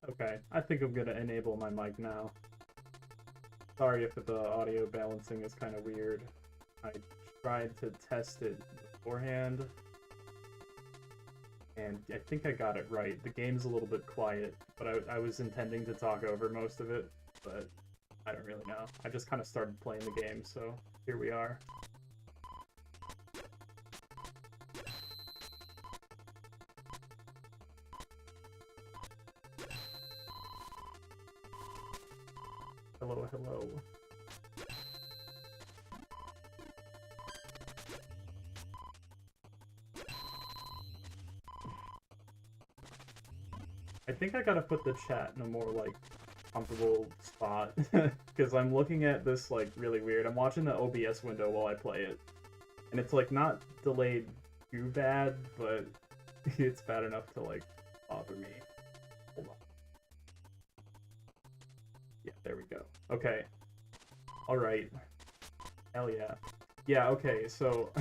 Okay, I think I'm gonna enable my mic now. Sorry if the audio balancing is kind of weird. I tried to test it beforehand, and I think I got it right. The game's a little bit quiet, but I was intending to talk over most of it, but I don't really know. I just kind of started playing the game, so here we are. Hello, hello. I think I gotta put the chat in a more, like, comfortable spot, because I'm looking at this, like, really weird. I'm watching the OBS window while I play it, and it's, like, not delayed too bad, but it's bad enough to, like, bother me. Hold on. Yeah, there we go. Okay. Alright. Hell yeah. Yeah, okay, so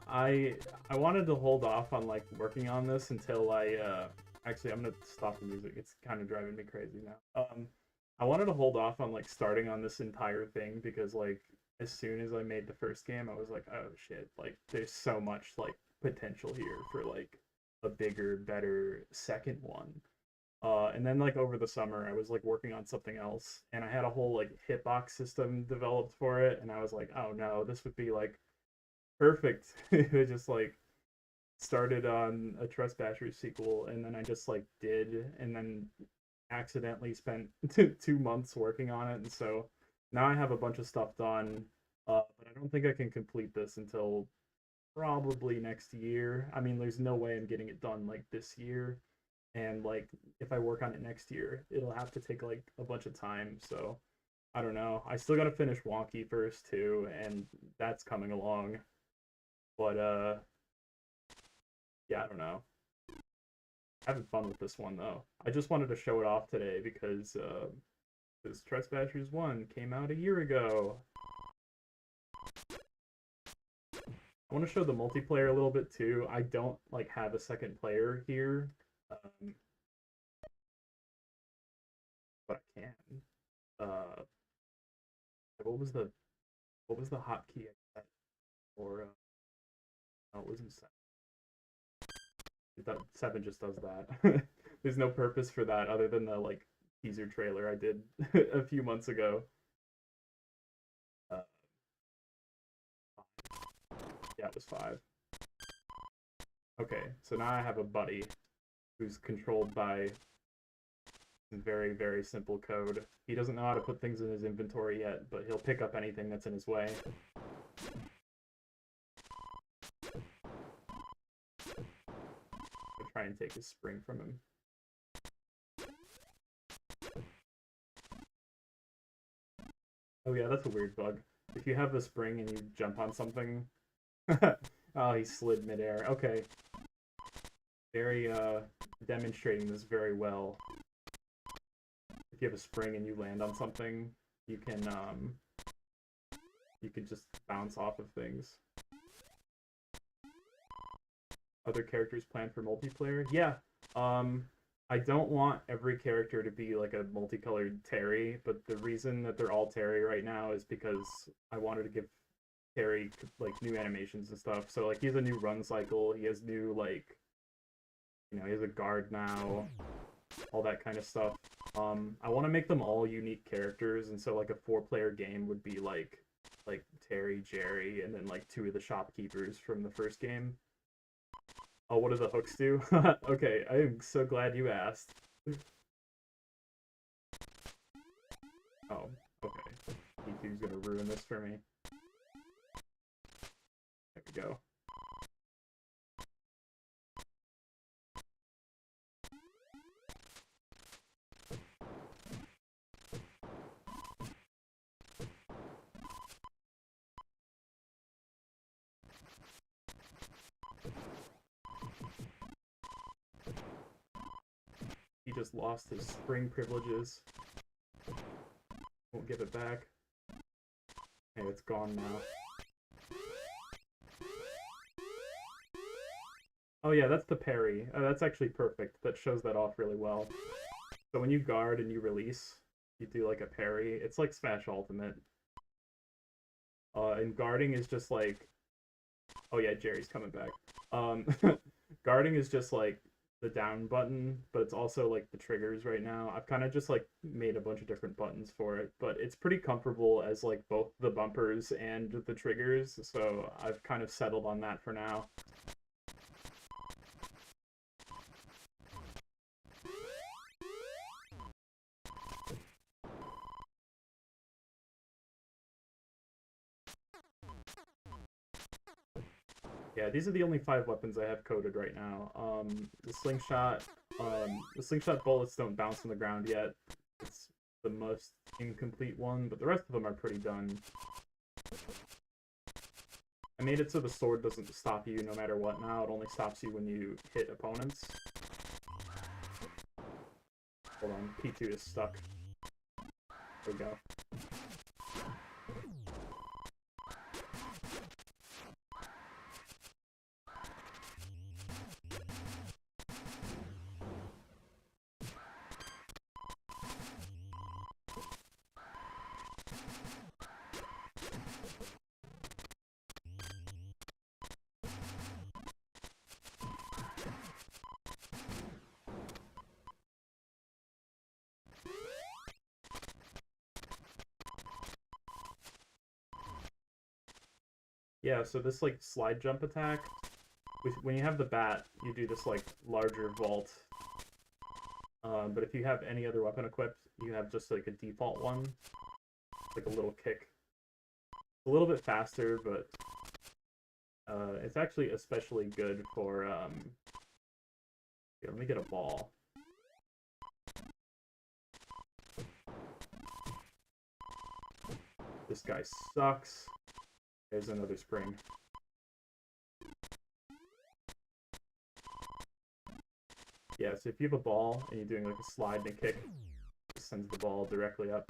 I wanted to hold off on, like, working on this until actually, I'm gonna stop the music. It's kind of driving me crazy now. I wanted to hold off on, like, starting on this entire thing because, like, as soon as I made the first game, I was like, oh shit, like, there's so much, like, potential here for, like, a bigger, better second one. And then, like, over the summer, I was, like, working on something else, and I had a whole, like, hitbox system developed for it, and I was like, oh no, this would be, like, perfect. It just, like, started on a Tresbashers sequel, and then I just, like, did, and then accidentally spent 2 months working on it, and so now I have a bunch of stuff done, but I don't think I can complete this until probably next year. I mean, there's no way I'm getting it done, like, this year, and, like, if I work on it next year, it'll have to take, like, a bunch of time, so I don't know. I still gotta finish Wonky first, too, and that's coming along, but, yeah, I don't know. Having fun with this one, though. I just wanted to show it off today because this Tresbashers 1 came out a year ago. I want to show the multiplayer a little bit too. I don't, like, have a second player here, but I can. Uh, what was the hotkey I set for? No, it wasn't 7. That 7 just does that. There's no purpose for that other than the, like, teaser trailer I did a few months ago. Uh, yeah, it was 5. Okay, so now I have a buddy who's controlled by very, very simple code. He doesn't know how to put things in his inventory yet, but he'll pick up anything that's in his way. I'll try and take his spring from him. Oh yeah, that's a weird bug. If you have the spring and you jump on something... Oh, he slid midair. Okay. Very, demonstrating this very well. If you have a spring and you land on something, you can just bounce off of things. Other characters planned for multiplayer? Yeah. I don't want every character to be like a multicolored Terry, but the reason that they're all Terry right now is because I wanted to give Terry, like, new animations and stuff. So, like, he has a new run cycle, he has new, like, you know, he has a guard now, all that kind of stuff. I want to make them all unique characters, and so, like, a 4-player game would be like Terry, Jerry, and then, like, 2 of the shopkeepers from the first game. Oh, what do the hooks do? Okay, I am so glad you asked. Oh, okay. E2's gonna ruin this for me. There we go. He just lost his spring privileges. Won't give it back. Hey, it's gone now. Oh yeah, that's the parry. That's actually perfect. That shows that off really well. So when you guard and you release, you do like a parry. It's like Smash Ultimate. And guarding is just like, oh yeah, Jerry's coming back. Um, guarding is just like the down button, but it's also like the triggers right now. I've kind of just like made a bunch of different buttons for it, but it's pretty comfortable as like both the bumpers and the triggers, so I've kind of settled on that for now. Yeah, these are the only 5 weapons I have coded right now. The slingshot bullets don't bounce on the ground yet. It's the most incomplete one, but the rest of them are pretty done. I made it so the sword doesn't stop you no matter what now. It only stops you when you hit opponents. Hold on, P2 is stuck. There we go. Yeah, so this like slide jump attack, when you have the bat, you do this like larger vault. But if you have any other weapon equipped, you have just like a default one, like a little kick. It's a little bit faster, but it's actually especially good for here, let me get a ball. This guy sucks. There's another spring. Yeah, so if you have a ball and you're doing like a slide and a kick, it sends the ball directly up.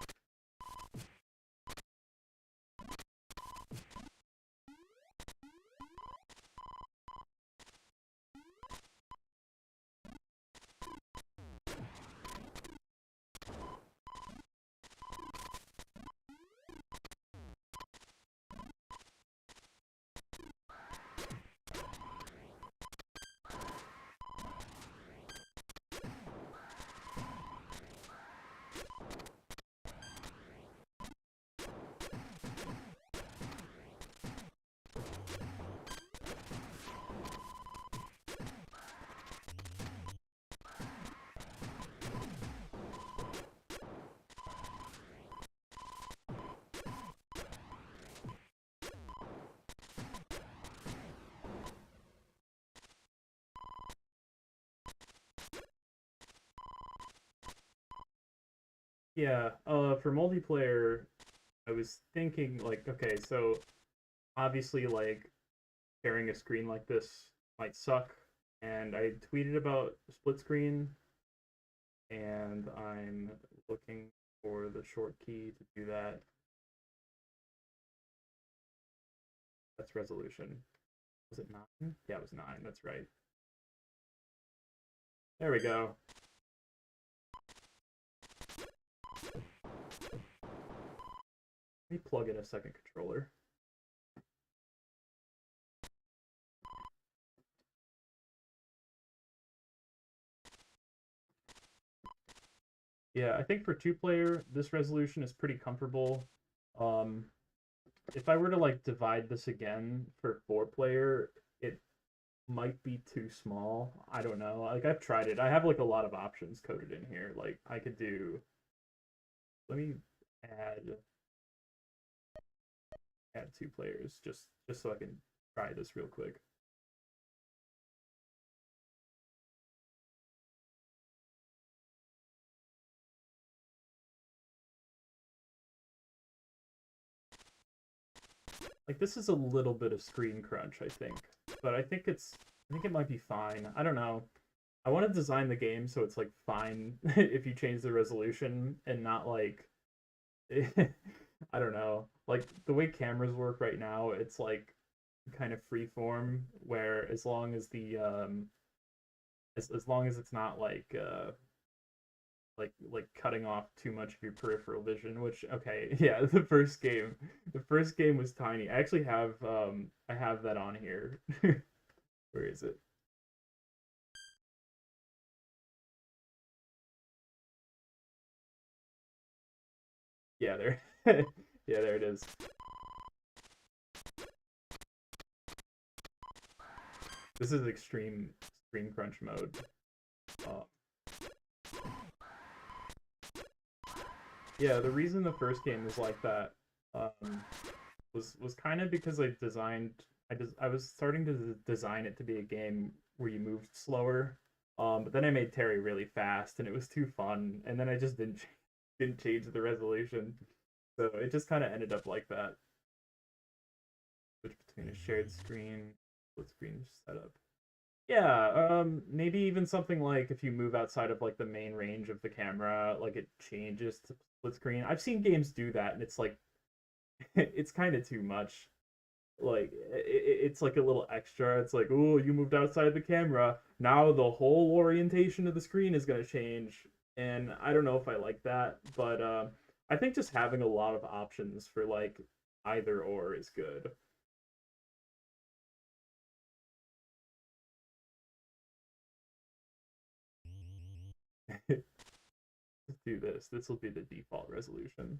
Yeah, for multiplayer, I was thinking like, okay, so obviously like sharing a screen like this might suck, and I tweeted about split screen, and I'm looking for the short key to do that. That's resolution. Was it 9? Yeah, it was 9. That's right. There we go. Let me plug in a second controller. Yeah, I think for 2-player, this resolution is pretty comfortable. If I were to like divide this again for 4-player, it might be too small. I don't know. Like I've tried it. I have like a lot of options coded in here. Like I could do. Let me add 2 players just so I can try this real quick. Like this is a little bit of screen crunch, I think, but I think it might be fine. I don't know. I want to design the game so it's like fine if you change the resolution and not like I don't know. Like the way cameras work right now, it's like kind of free form where as long as the as long as it's not like like cutting off too much of your peripheral vision, which okay, yeah, the first game was tiny. I actually have I have that on here. Where is it? Yeah, there. Yeah, there it is. This is extreme screen crunch mode. Uh, yeah, the reason the first game was like that was kind of because I was starting to design it to be a game where you moved slower. But then I made Terry really fast, and it was too fun. And then I just didn't change the resolution, so it just kind of ended up like that. Switch between a shared screen, split screen setup. Yeah, maybe even something like if you move outside of like the main range of the camera, like it changes to split screen. I've seen games do that, and it's like it's kind of too much. Like it's like a little extra. It's like, oh, you moved outside the camera. Now the whole orientation of the screen is gonna change, and I don't know if I like that, but I think just having a lot of options for like either or is good. Let's do this. This will be the default resolution.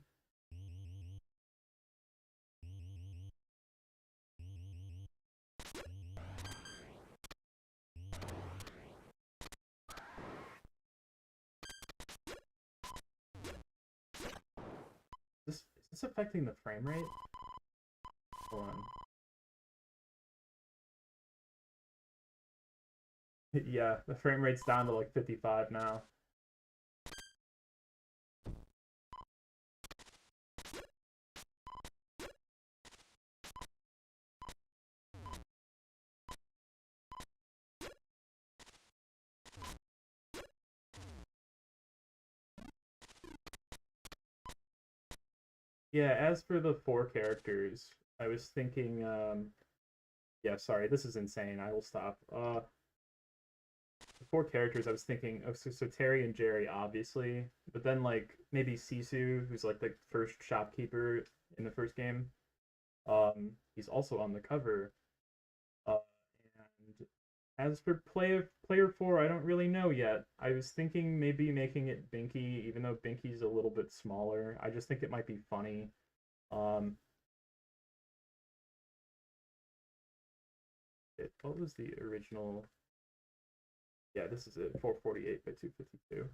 Is this affecting the frame rate? Hold on. Yeah, the frame rate's down to like 55 now. Yeah, as for the four characters, I was thinking, yeah, sorry, this is insane. I will stop. The four characters, I was thinking, oh, so Terry and Jerry, obviously, but then like maybe Sisu, who's like the first shopkeeper in the first game. He's also on the cover. Uh, and as for player four, I don't really know yet. I was thinking maybe making it Binky, even though Binky's a little bit smaller. I just think it might be funny. Um, what was the original? Yeah, this is it. 448 by 252.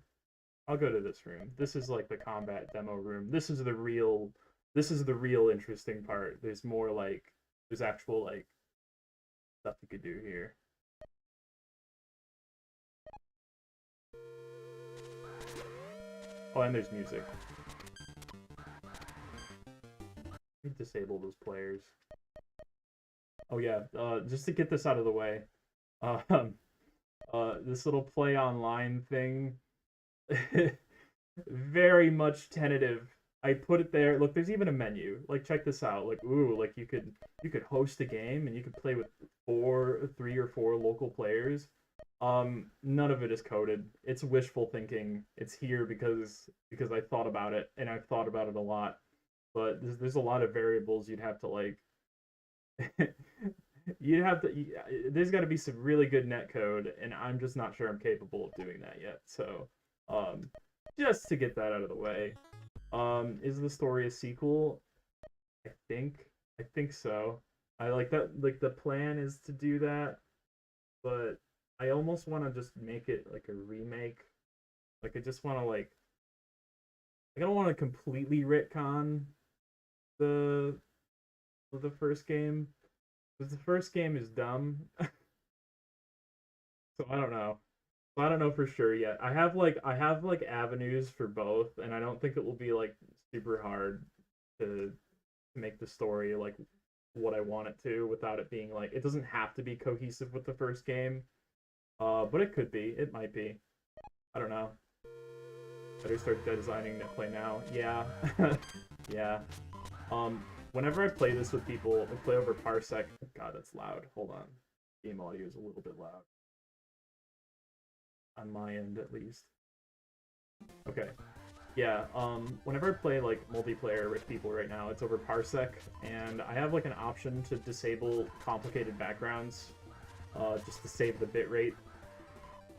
I'll go to this room. This is like the combat demo room. This is the real interesting part. There's more like there's actual like stuff you could do here. Oh, and there's music. Let me disable those players. Oh yeah, just to get this out of the way. Um, this little play online thing, very much tentative. I put it there. Look, there's even a menu. Like, check this out. Like, ooh, like you could host a game and you could play with three or four local players. None of it is coded. It's wishful thinking. It's here because I thought about it and I've thought about it a lot. But there's a lot of variables you'd have to like you'd have to there's got to be some really good net code, and I'm just not sure I'm capable of doing that yet. So um just to get that out of the way, is the story a sequel? I think i think so. I like that. Like, the plan is to do that, but I almost want to just make it like a remake. Like, I just want to like I don't want to completely retcon the the first game, because the first game is dumb. So I don't know. I don't know for sure yet. I have like avenues for both, and I don't think it will be like super hard to make the story like what I want it to without it being like, it doesn't have to be cohesive with the first game. But it could be. It might be. I don't know. Better start designing Netplay now. Yeah. Yeah. Whenever I play this with people, I play over Parsec. God, that's loud. Hold on. Game audio is a little bit loud on my end, at least. Okay. Yeah, whenever I play, like, multiplayer with people right now, it's over Parsec, and I have, like, an option to disable complicated backgrounds, just to save the bitrate.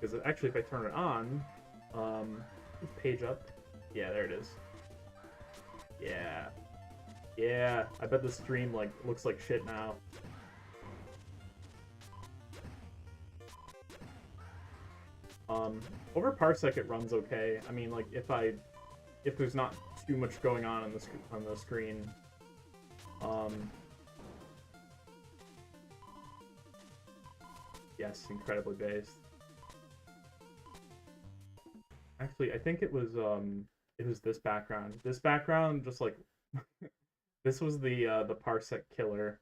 Because actually, if I turn it on, is page up? Yeah, there it is. Yeah. Yeah, I bet the stream, like, looks like shit now. Over Parsec it runs okay. I mean, like, if there's not too much going on the screen. Yes, incredibly based. Actually, I think it was this background. This background just like this was the Parsec killer.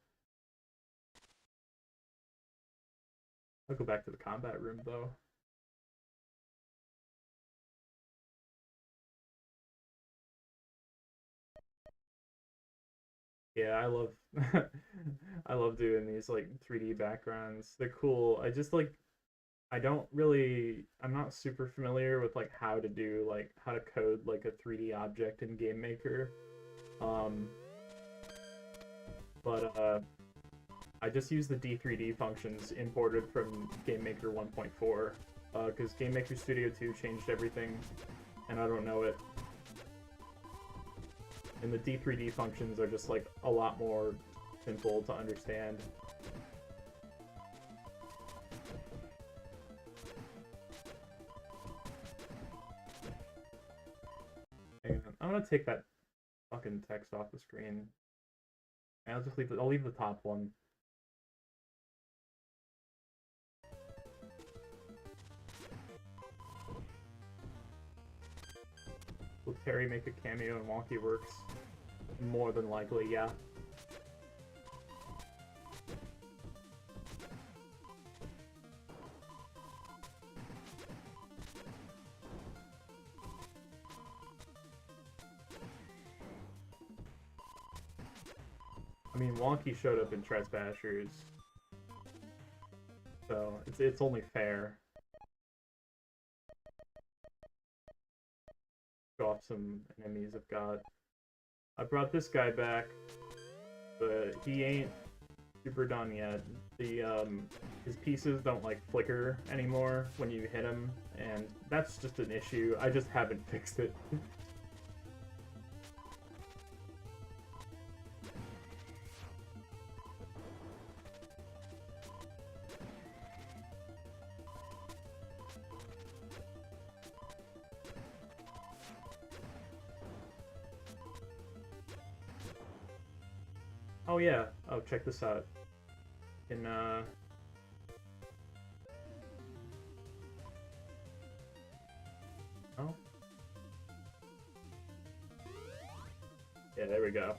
I'll go back to the combat room though. Yeah, I love I love doing these like 3D backgrounds. They're cool. I'm not super familiar with like how to do like how to code like a 3D object in Game Maker. Um but I just use the D3D functions imported from Game Maker 1.4 because Game Maker Studio 2 changed everything and I don't know it. And the D3D functions are just like a lot more simple to understand. Hang on. I'm gonna take that fucking text off the screen. And I'll leave the top one. Will Terry make a cameo in Wonky Works? More than likely, yeah. I mean, Wonky showed up in Tresbashers, so it's only fair. Show off some enemies I've got. I brought this guy back, but he ain't super done yet. His pieces don't like flicker anymore when you hit him, and that's just an issue. I just haven't fixed it. Oh yeah. Oh, check this out. In oh. Yeah, there we go.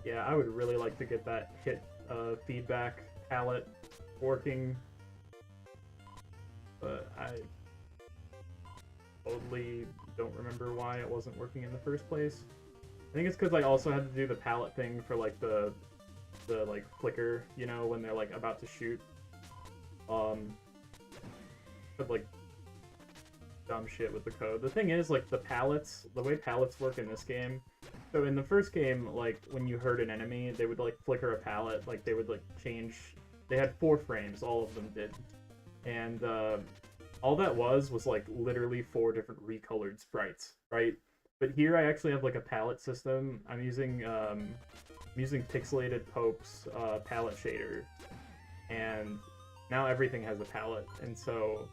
Yeah, I would really like to get that hit feedback palette working, but I totally don't remember why it wasn't working in the first place. I think it's because I also had to do the palette thing for like the like flicker, you know, when they're like about to shoot. But like dumb shit with the code. The thing is, like the way palettes work in this game So in the first game, like when you hurt an enemy, they would like flicker a palette, like they would like change. They had 4 frames, all of them did, and all that was like literally 4 different recolored sprites, right? But here I actually have like a palette system. I'm using Pixelated Pope's palette shader, and now everything has a palette, and so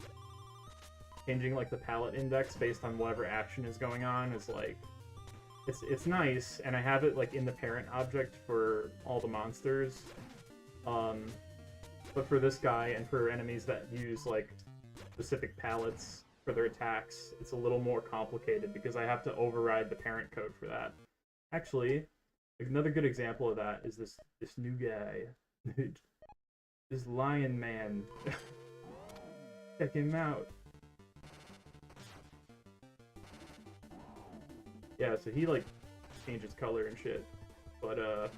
changing like the palette index based on whatever action is going on is like it's nice, and I have it like in the parent object for all the monsters. But for this guy and for enemies that use like specific palettes for their attacks, it's a little more complicated because I have to override the parent code for that. Actually, another good example of that is this new guy. This lion man. Check him out. Yeah, so he like changes color and shit. But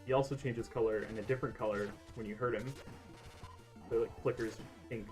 he also changes color in a different color when you hurt him. So it like flickers pink.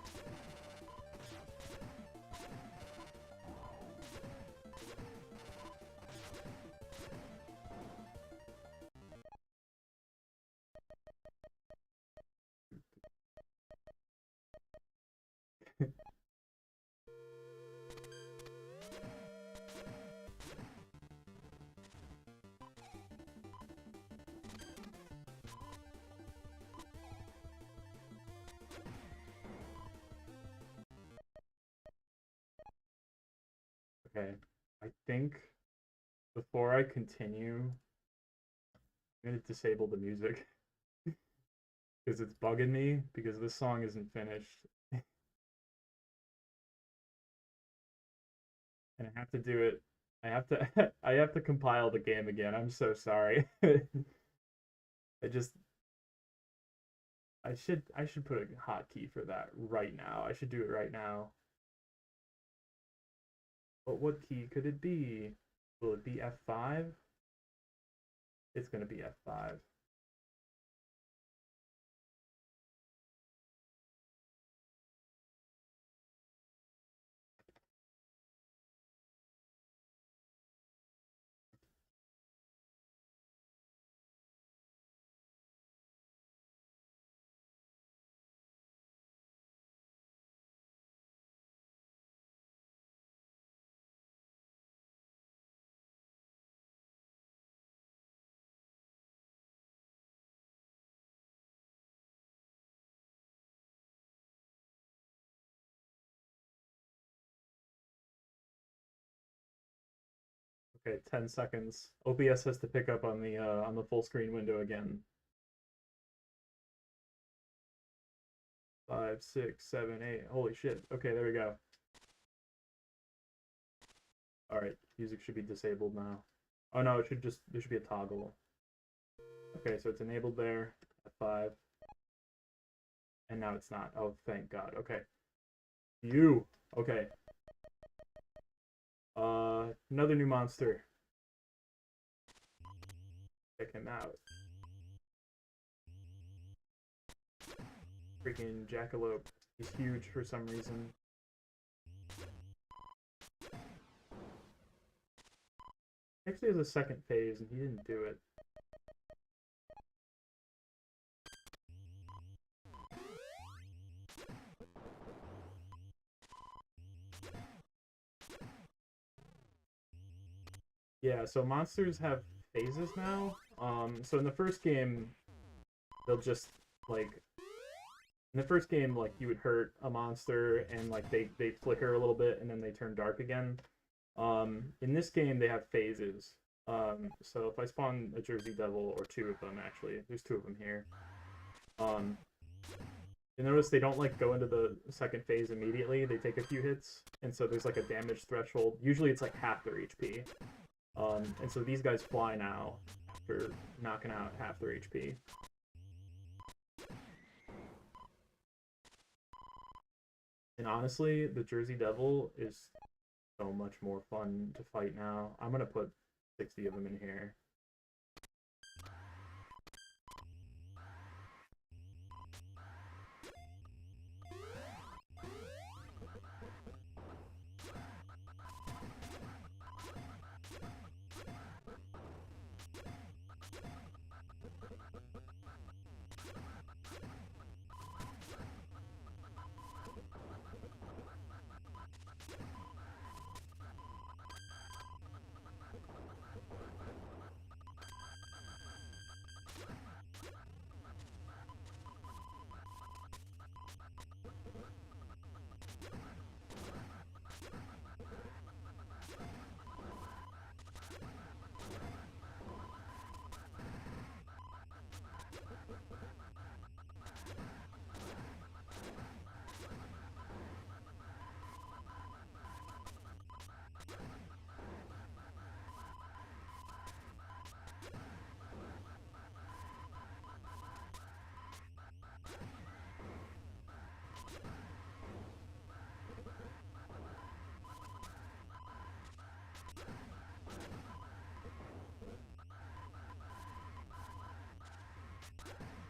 Okay, I think before I continue, I'm gonna disable the music because it's bugging me because this song isn't finished. And I have to do it. I have to I have to compile the game again. I'm so sorry. I just I should put a hotkey for that right now. I should do it right now. But what key could it be? Will it be F5? It's gonna be F5. Okay, 10 seconds. OBS has to pick up on the full screen window again. 5, 6, 7, 8. Holy shit. Okay, there we go. Alright, music should be disabled now. Oh no, there should be a toggle. Okay, so it's enabled there, F5. And now it's not. Oh, thank God. Okay. Okay. Another new monster. Check him out. Freaking Jackalope. He's huge for some reason. Actually has a second phase and he didn't do it. Yeah, so monsters have phases now. So in the first game, they'll just like in the first game, like you would hurt a monster and like they flicker a little bit and then they turn dark again. In this game, they have phases. So if I spawn a Jersey Devil, or 2 of them actually, there's 2 of them here. You notice they don't like go into the second phase immediately. They take a few hits, and so there's like a damage threshold. Usually it's like half their HP. And so these guys fly now after knocking out half their HP. And honestly, the Jersey Devil is so much more fun to fight now. I'm gonna put 60 of them in here.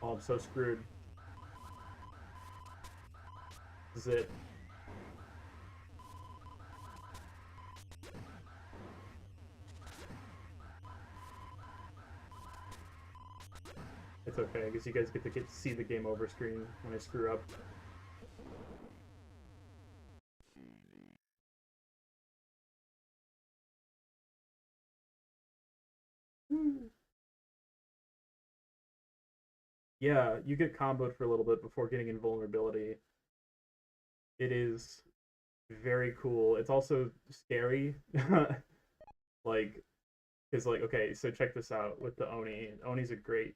Oh, I'm so screwed. This is it. It's okay, because you guys get to see the game over screen when I screw up. Yeah, you get comboed for a little bit before getting invulnerability. It is very cool. It's also scary. Like, because like, okay, so check this out with the Oni. Oni's a great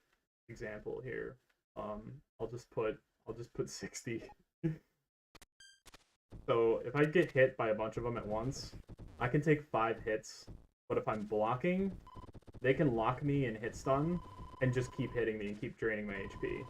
example here. I'll just put 60. So if I get hit by a bunch of them at once, I can take 5 hits. But if I'm blocking, they can lock me in hit stun and just keep hitting me and keep draining my HP.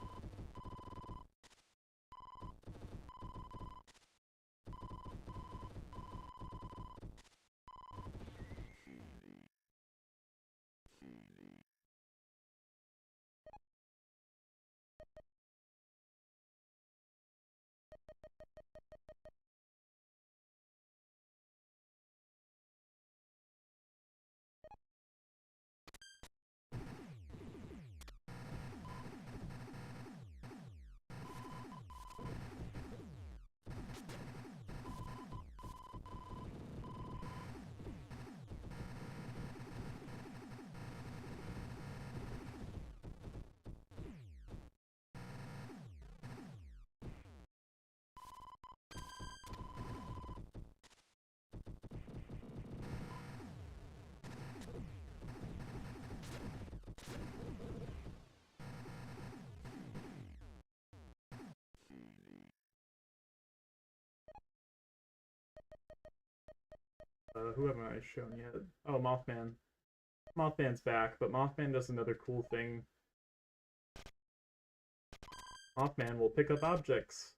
Who haven't I shown yet? Oh, Mothman. Mothman's back, but Mothman does another cool thing. Mothman will pick up objects.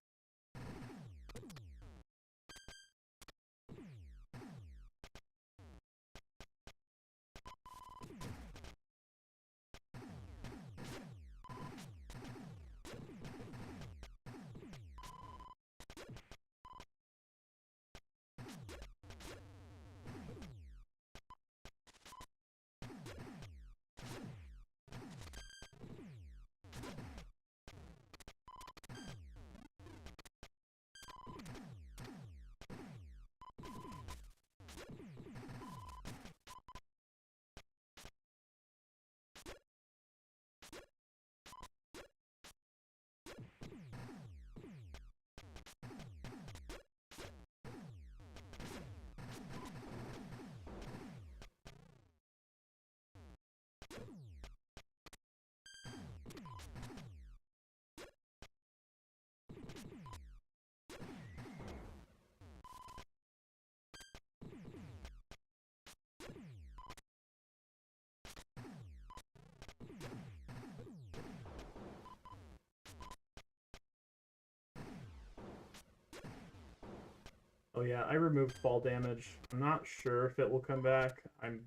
Oh yeah, I removed fall damage. I'm not sure if it will come back. I'm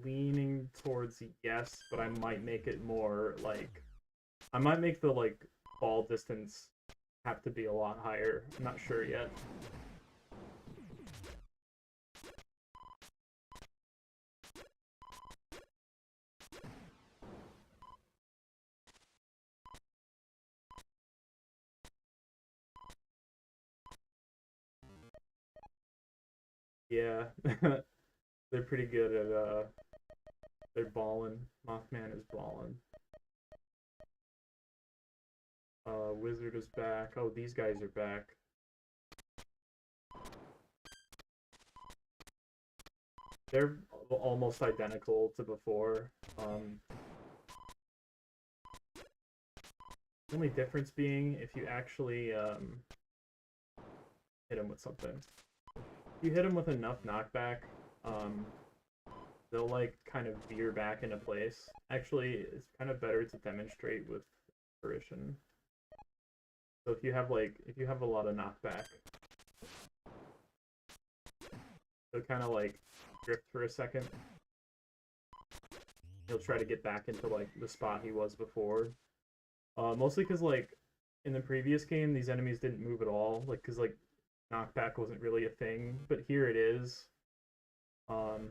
leaning towards yes, but I might make it more like I might make the like fall distance have to be a lot higher. I'm not sure yet. Yeah. They're pretty good at they're balling. Mothman is balling. Wizard is back. Oh, these guys are back. They're almost identical to before. The only difference being if you actually hit him with something. If you hit him with enough knockback, um, they'll like kind of veer back into place. Actually, it's kind of better to demonstrate with apparition. So if you have a lot of knockback, he'll kind of like drift for a second. He'll try to get back into like the spot he was before. Mostly because like in the previous game, these enemies didn't move at all. Like because like knockback wasn't really a thing, but here it is. Um,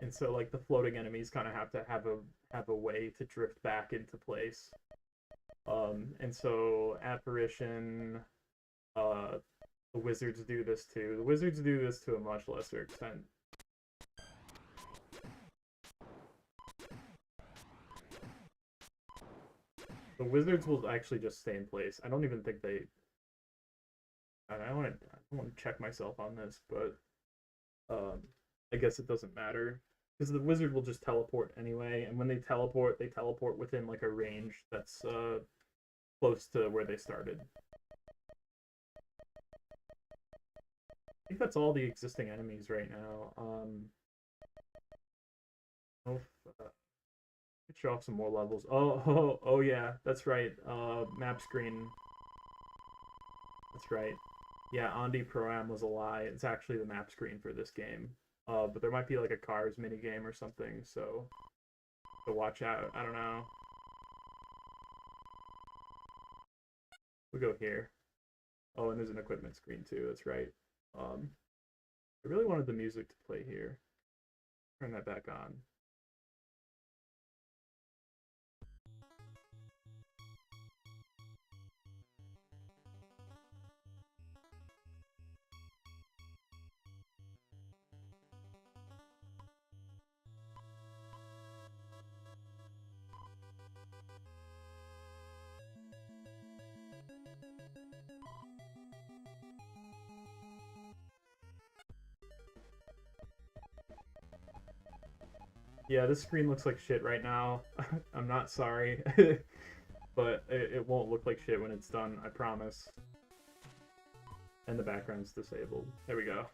and so like the floating enemies kind of have to have a way to drift back into place. And so apparition, uh, the wizards do this too. The wizards do this to a much lesser extent. The wizards will actually just stay in place. I don't even think they. I want to check myself on this, but I guess it doesn't matter because the wizard will just teleport anyway, and when they teleport within like a range that's close to where they started. I think that's all the existing enemies right now. Show off some more levels. Oh yeah, that's right. Map screen. That's right. Yeah, Andi Pro-Am was a lie. It's actually the map screen for this game. But there might be like a cars minigame or something, so watch out. I don't know. We go here. Oh, and there's an equipment screen too. That's right. I really wanted the music to play here. Turn that back on. Yeah, this screen looks like shit right now. I'm not sorry. But it won't look like shit when it's done, I promise. And the background's disabled. There we go.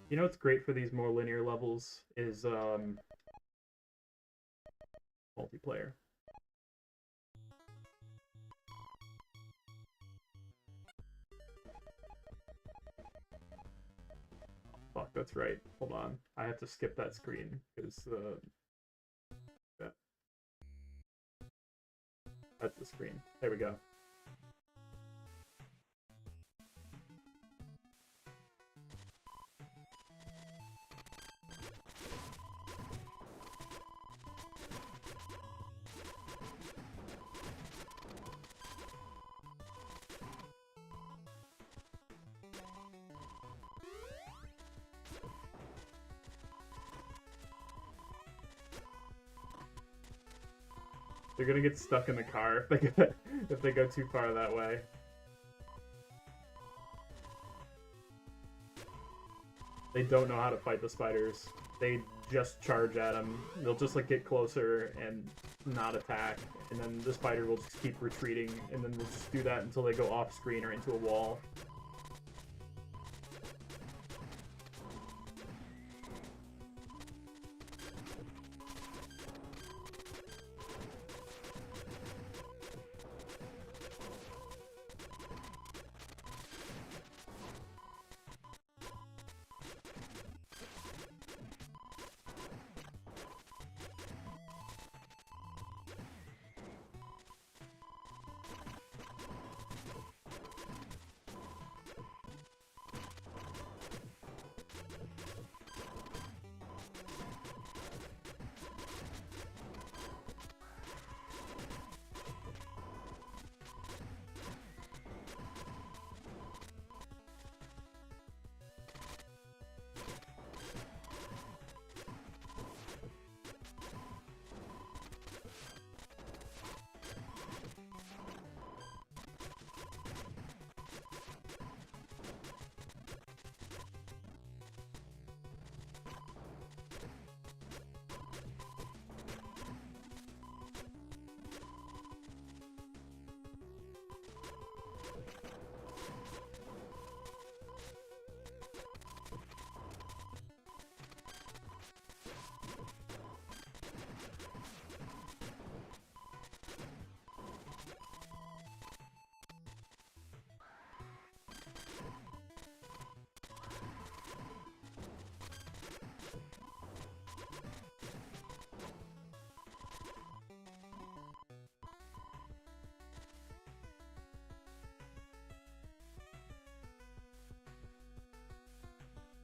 You know what's great for these more linear levels is multiplayer. Fuck, that's right. Hold on. I have to skip that screen because that's the screen. There we go. They're gonna get stuck in the car if they go too far that way. They don't know how to fight the spiders. They just charge at them. They'll just like get closer and not attack, and then the spider will just keep retreating, and then we'll just do that until they go off screen or into a wall.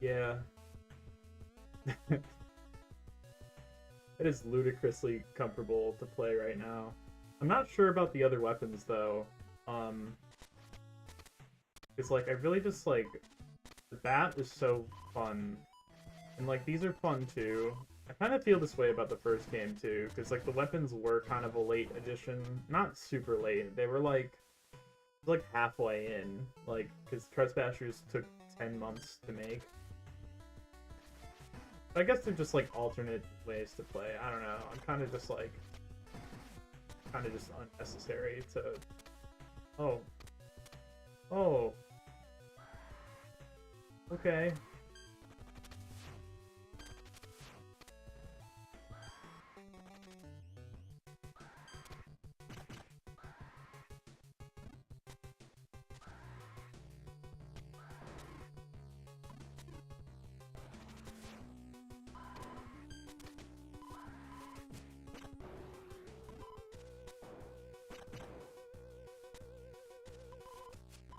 Yeah. It is ludicrously comfortable to play right now. I'm not sure about the other weapons though. It's like I really just like the bat is so fun. And like these are fun too. I kind of feel this way about the first game too, because like the weapons were kind of a late addition, not super late. They were like halfway in, like because Tresbashers took 10 months to make. I guess they're just like alternate ways to play. I don't know. I'm kind of just like unnecessary to. Oh, oh, okay.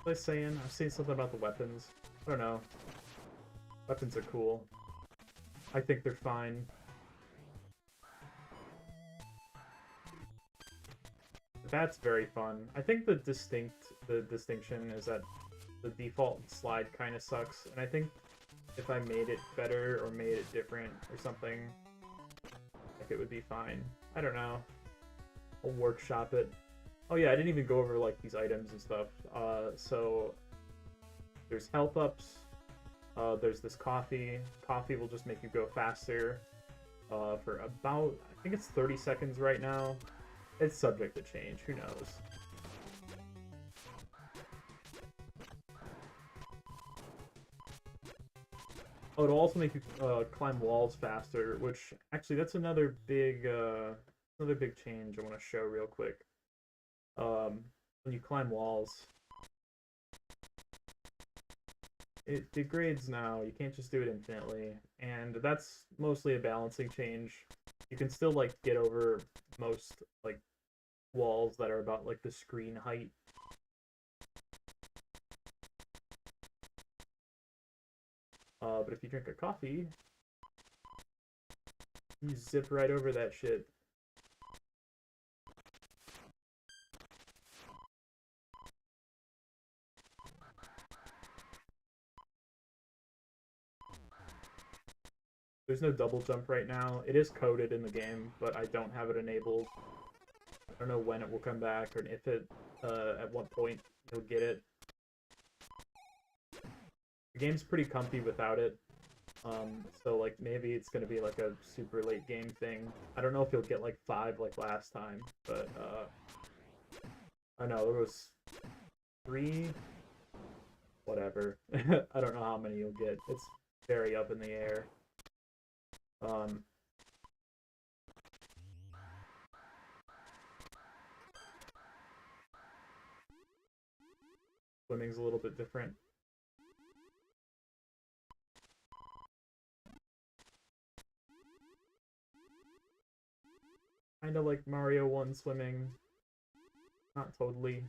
What was I saying? I was saying something about the weapons. I don't know. Weapons are cool. I think they're fine. That's very fun. I think the distinction is that the default slide kind of sucks, and I think if I made it better or made it different or something, like it would be fine. I don't know. I'll workshop it. Oh yeah, I didn't even go over like these items and stuff. So there's health ups. There's this coffee. Coffee will just make you go faster for about, I think it's 30 seconds right now. It's subject to change, who knows. Oh, it'll also make you climb walls faster, which actually that's another big change I want to show real quick. When you climb walls, it degrades now. You can't just do it infinitely, and that's mostly a balancing change. You can still like get over most like walls that are about like the screen height. But if you drink a coffee, you zip right over that shit. There's no double jump right now. It is coded in the game, but I don't have it enabled. I don't know when it will come back, or if it, at what point you'll get it. The game's pretty comfy without it. So like maybe it's gonna be like a super late game thing. I don't know if you'll get like 5 like last time, but I know there was 3, whatever. I don't know how many you'll get. It's very up in the air. Swimming's a little bit different. Kind of like Mario 1 swimming. Not totally.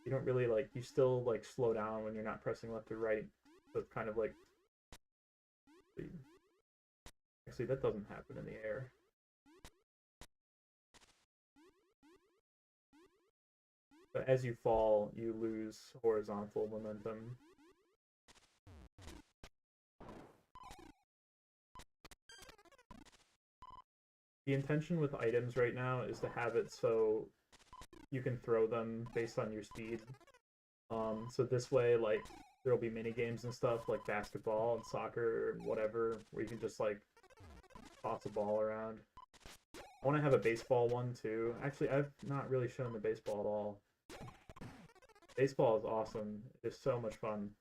You don't really like, you still like slow down when you're not pressing left or right. So it's kind of like, actually that doesn't happen in the air. But as you fall, you lose horizontal momentum. The intention with items right now is to have it so you can throw them based on your speed. So this way, like, there'll be mini games and stuff like basketball and soccer or whatever, where you can just like toss a ball around. I want to have a baseball one too. Actually, I've not really shown the baseball at all. Baseball is awesome. It's so much fun.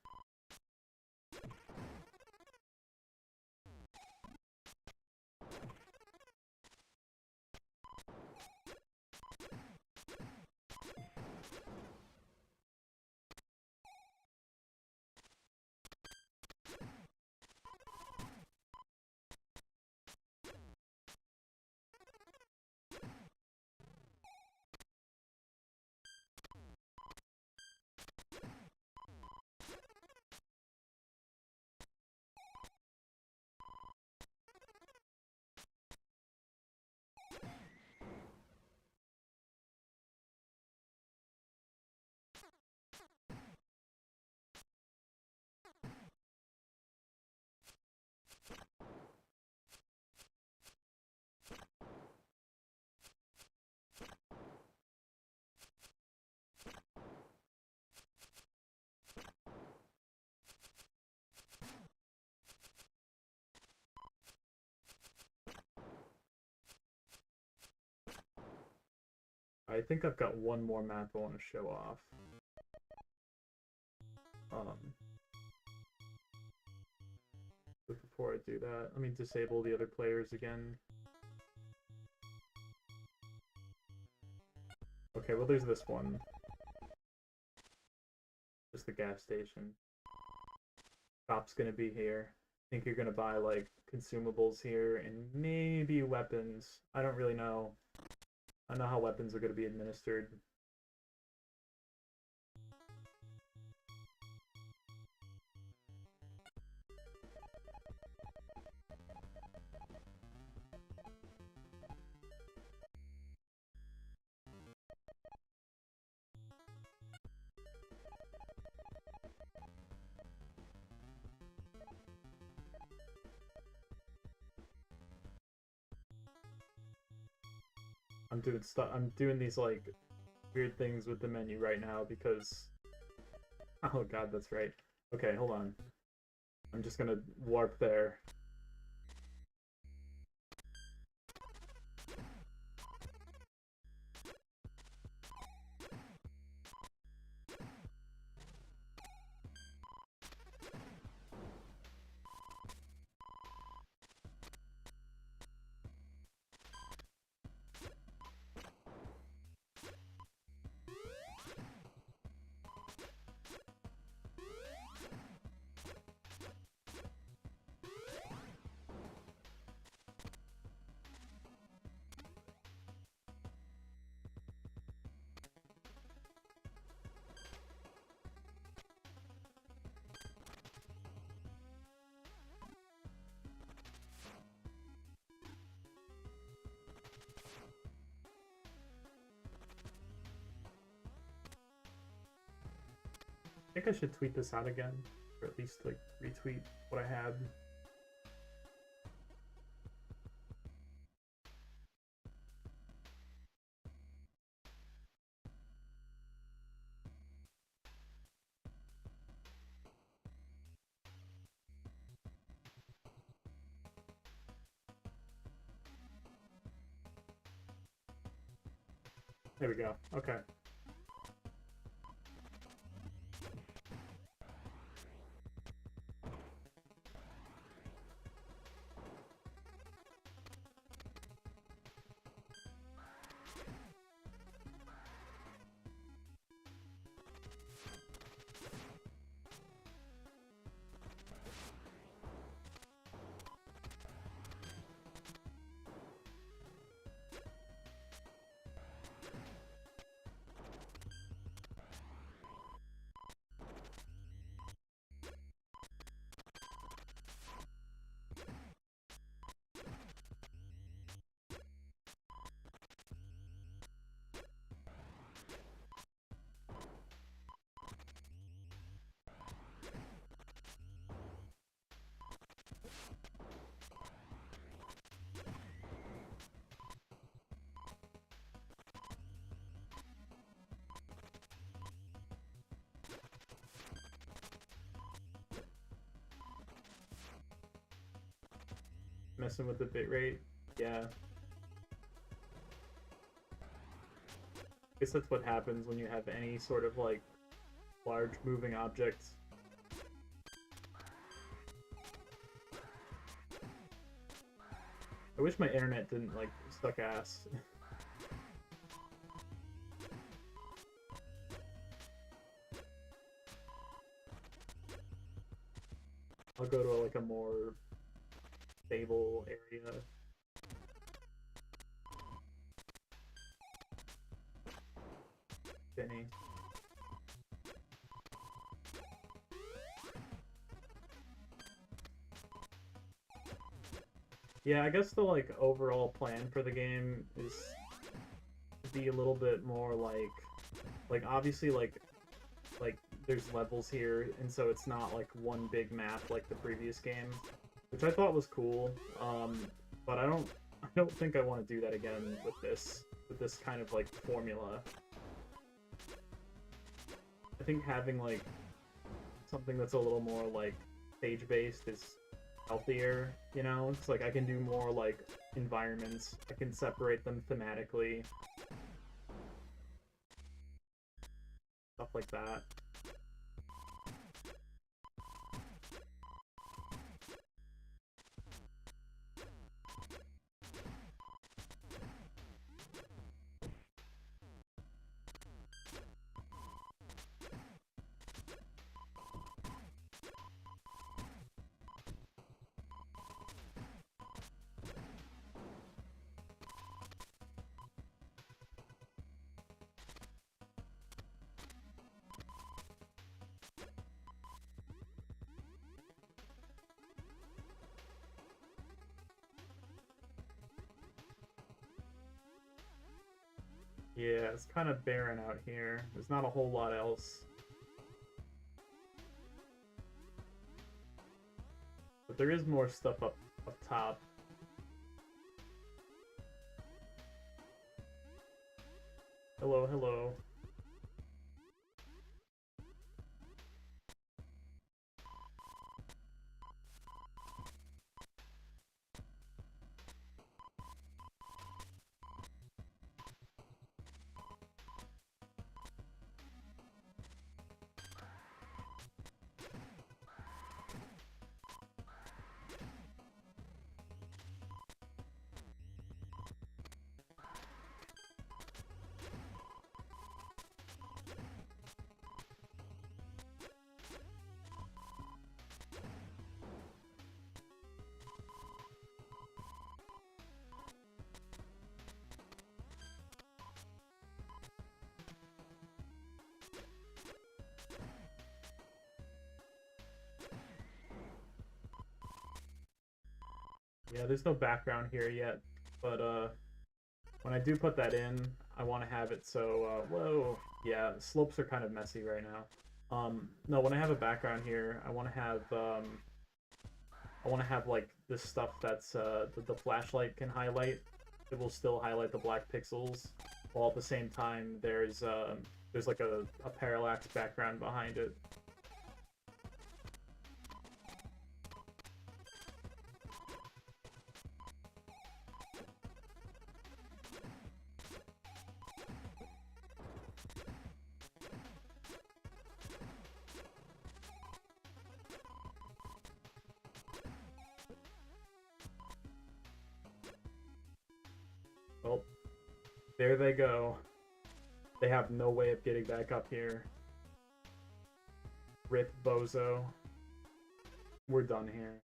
I think I've got one more map I want to show off. But before I do that, let me disable the other players again. Okay, well there's this one. Just the gas station. Shop's gonna be here. I think you're gonna buy like consumables here and maybe weapons. I don't really know. I don't know how weapons are gonna be administered. I'm doing these like weird things with the menu right now because oh god, that's right. Okay, hold on. I'm just gonna warp there. I think I should tweet this out again, or at least like retweet what I had. There we go. Okay. Messing with the bitrate. Yeah. I guess that's what happens when you have any sort of like large moving objects. I wish my internet didn't like suck ass. I'll go to like a more stable area. Benny. Yeah, I guess the like overall plan for the game is to be a little bit more like obviously like there's levels here, and so it's not like one big map like the previous game, which I thought was cool. But I don't think I want to do that again with this kind of like formula. I think having like something that's a little more like stage based is healthier, you know? It's like I can do more like environments. I can separate them thematically. stuff like that. Yeah, it's kind of barren out here. There's not a whole lot else. But there is more stuff up top. Hello, hello. Yeah, there's no background here yet, but when I do put that in, I want to have it so, whoa, yeah, the slopes are kind of messy right now. No, when I have a background here, I want to have like this stuff that's, the flashlight can highlight. It will still highlight the black pixels, while at the same time there's like a parallax background behind it. Well, there they go. They have no way of getting back up here. Rip Bozo. We're done here.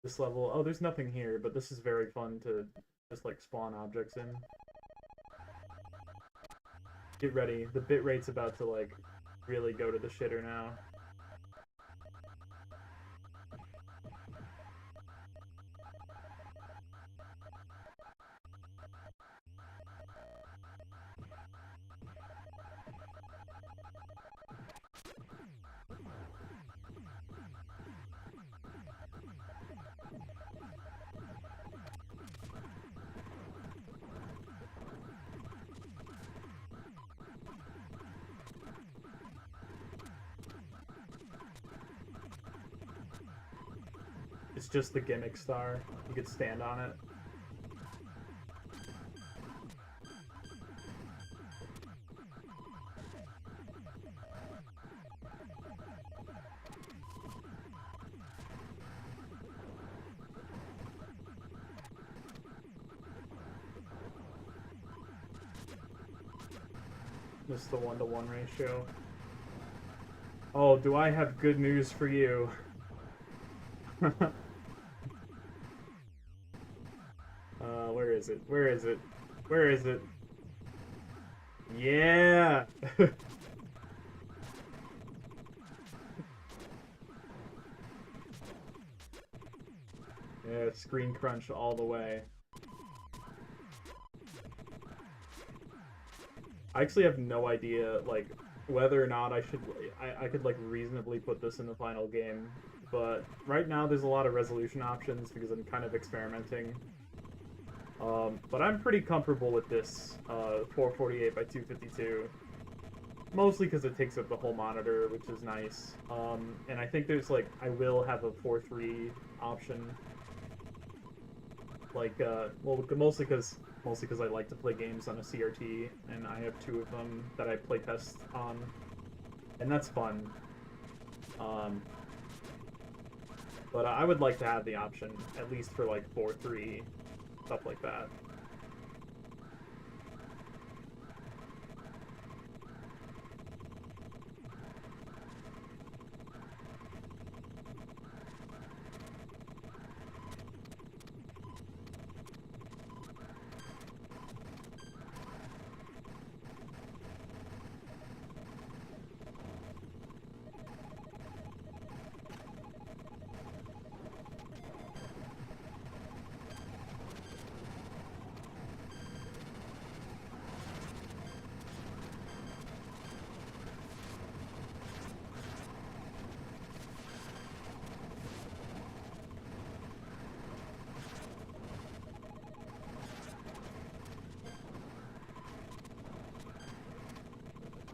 This level... Oh, there's nothing here, but this is very fun to just, like, spawn objects in. Get ready. The bitrate's about to, like, really go to the shitter now. It's just the gimmick star. You could stand on it. This is the 1-to-1 ratio. Oh, do I have good news for you? Where is it? Where is it? Where is it? Yeah! Yeah, screen crunch all the way. I actually have no idea, like, whether or not I could, like, reasonably put this in the final game. But right now there's a lot of resolution options because I'm kind of experimenting. But I'm pretty comfortable with this 448 by 252. Mostly because it takes up the whole monitor, which is nice. And I think there's, like, I will have a 4:3 option. Like, well, mostly because mostly because I like to play games on a CRT, and I have 2 of them that I playtest on, and that's fun. Um, but I would like to have the option, at least for like 4-3, stuff like that.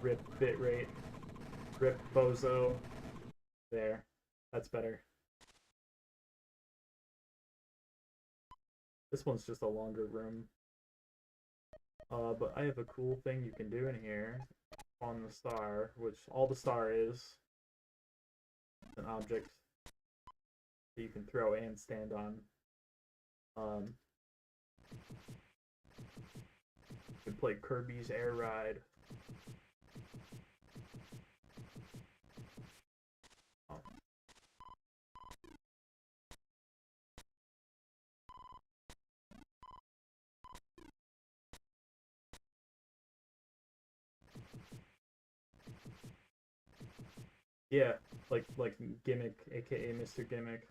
Rip bitrate. Rip bozo. There. That's better. This one's just a longer room. But I have a cool thing you can do in here on the star, which all the star is an object that you can throw and stand on. You can play Kirby's Air Ride. Oh. Yeah, like Gimmick, aka Mr. Gimmick.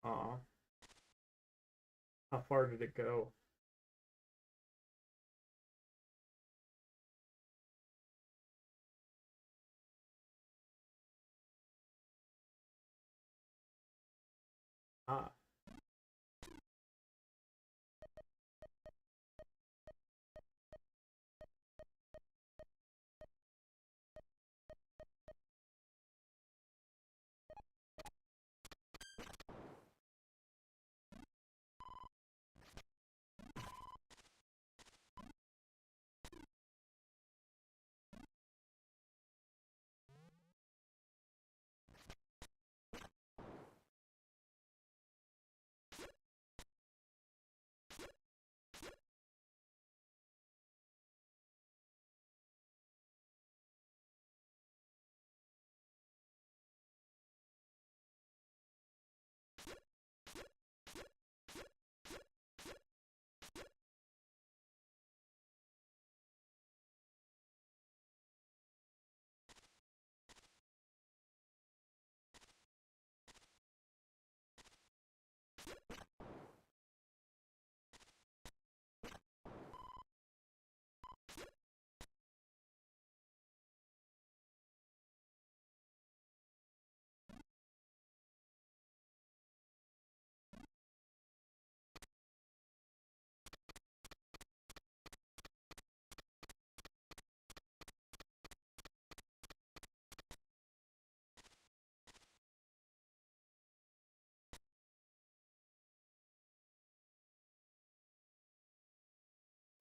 Aw. How far did it go? Ah.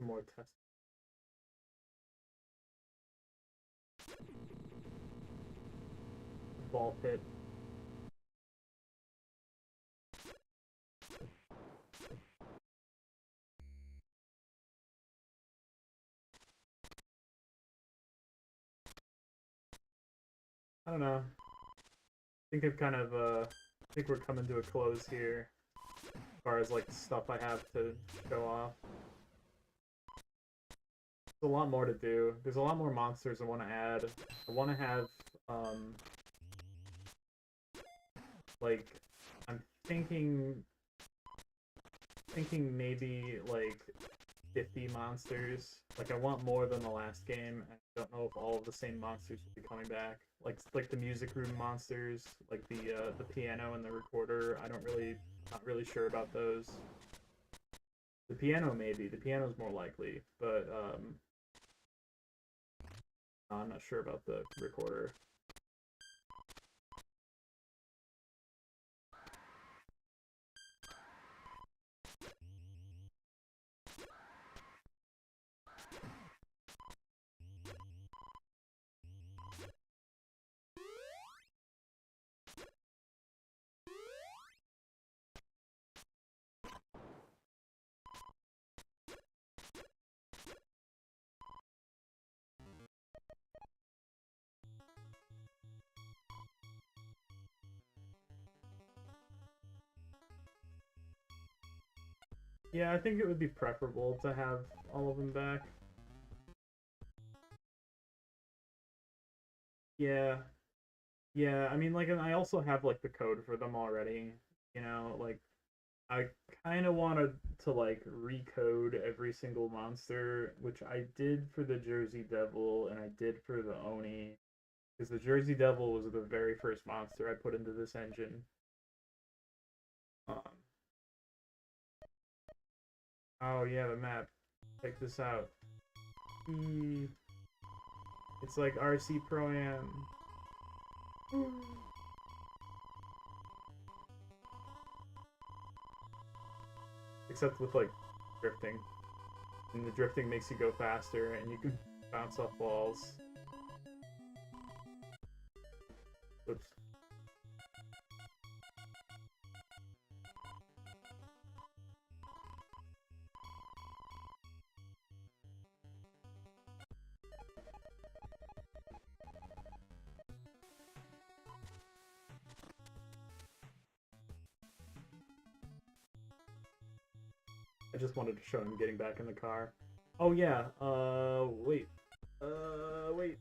More test. Ball pit. I don't know. I think I've kind of I think we're coming to a close here as far as like stuff I have to show off. There's a lot more to do. There's a lot more monsters I want to add. I want to have like I'm thinking maybe like 50 monsters. Like I want more than the last game. I don't know if all of the same monsters will be coming back. Like the music room monsters, like the piano and the recorder. Not really sure about those. The piano, maybe. The piano's more likely, but I'm not sure about the recorder. Yeah, I think it would be preferable to have all of them back. Yeah. Yeah, I mean, like, and I also have, like, the code for them already. You know, like, I kind of wanted to, like, recode every single monster, which I did for the Jersey Devil and I did for the Oni. Because the Jersey Devil was the very first monster I put into this engine. Um, oh, yeah, the map. Check this out. It's like RC Pro Am. Except with, like, drifting. And the drifting makes you go faster and you can bounce off walls. Oops. I just wanted to show him getting back in the car. Oh yeah, wait. Wait.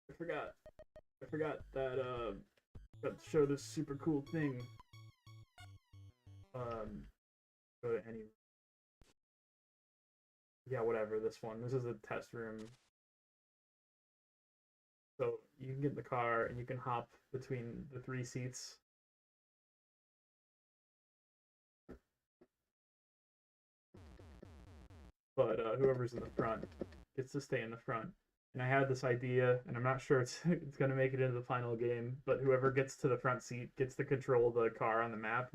I forgot. I forgot that, got to show this super cool thing. Go to any... Yeah, whatever, this one. This is a test room. So you can get in the car and you can hop between the 3 seats. But whoever's in the front gets to stay in the front. And I had this idea, and I'm not sure it's gonna make it into the final game, but whoever gets to the front seat gets to control the car on the map.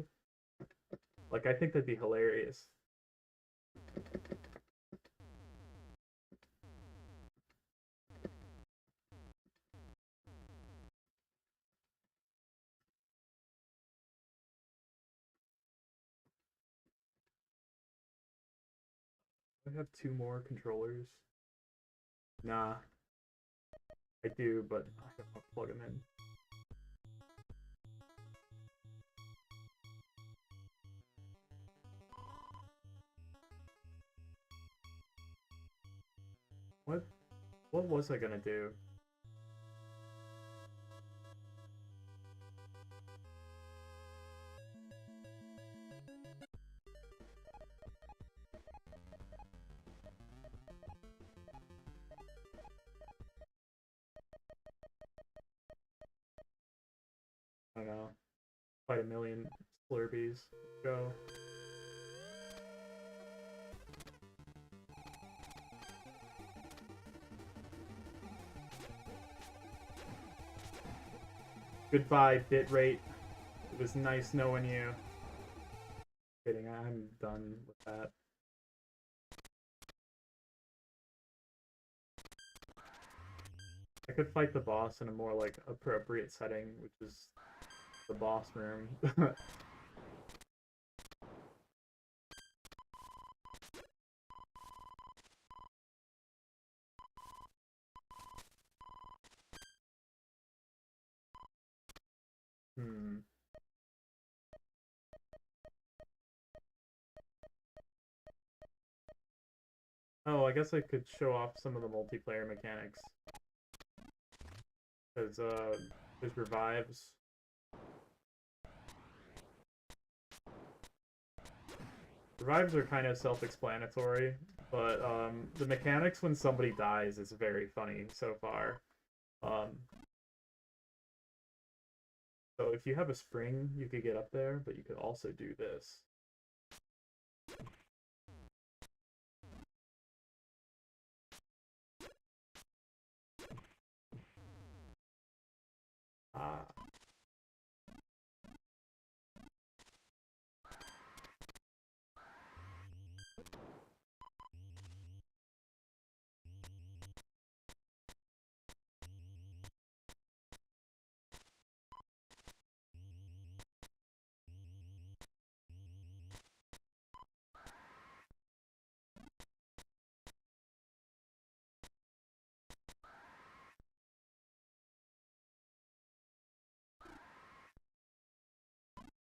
Like, I think that'd be hilarious. I have 2 more controllers. Nah, I do, but I don't want to plug them in. What? What was I gonna do? I don't know. Quite a million Slurpees. Go. Goodbye, bitrate. It was nice knowing you. Kidding, I'm done with that. I could fight the boss in a more, like, appropriate setting, which is the boss room. Hmm. Oh, I guess I could show off some of the multiplayer mechanics. Because, there's revives. Revives are kind of self-explanatory, but, the mechanics when somebody dies is very funny so far. So if you have a spring, you could get up there, but you could also do this. Ah.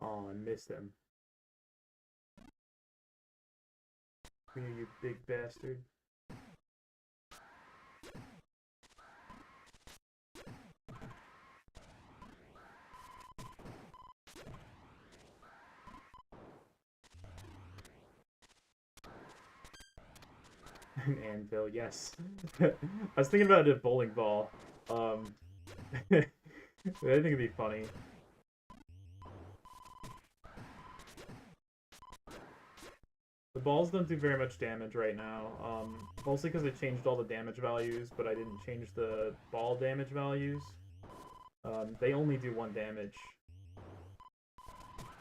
Oh, I missed him. Come here, you big bastard. An anvil, yes. I was thinking about a bowling ball. I think it'd be funny. The balls don't do very much damage right now, mostly because I changed all the damage values, but I didn't change the ball damage values. They only do 1 damage.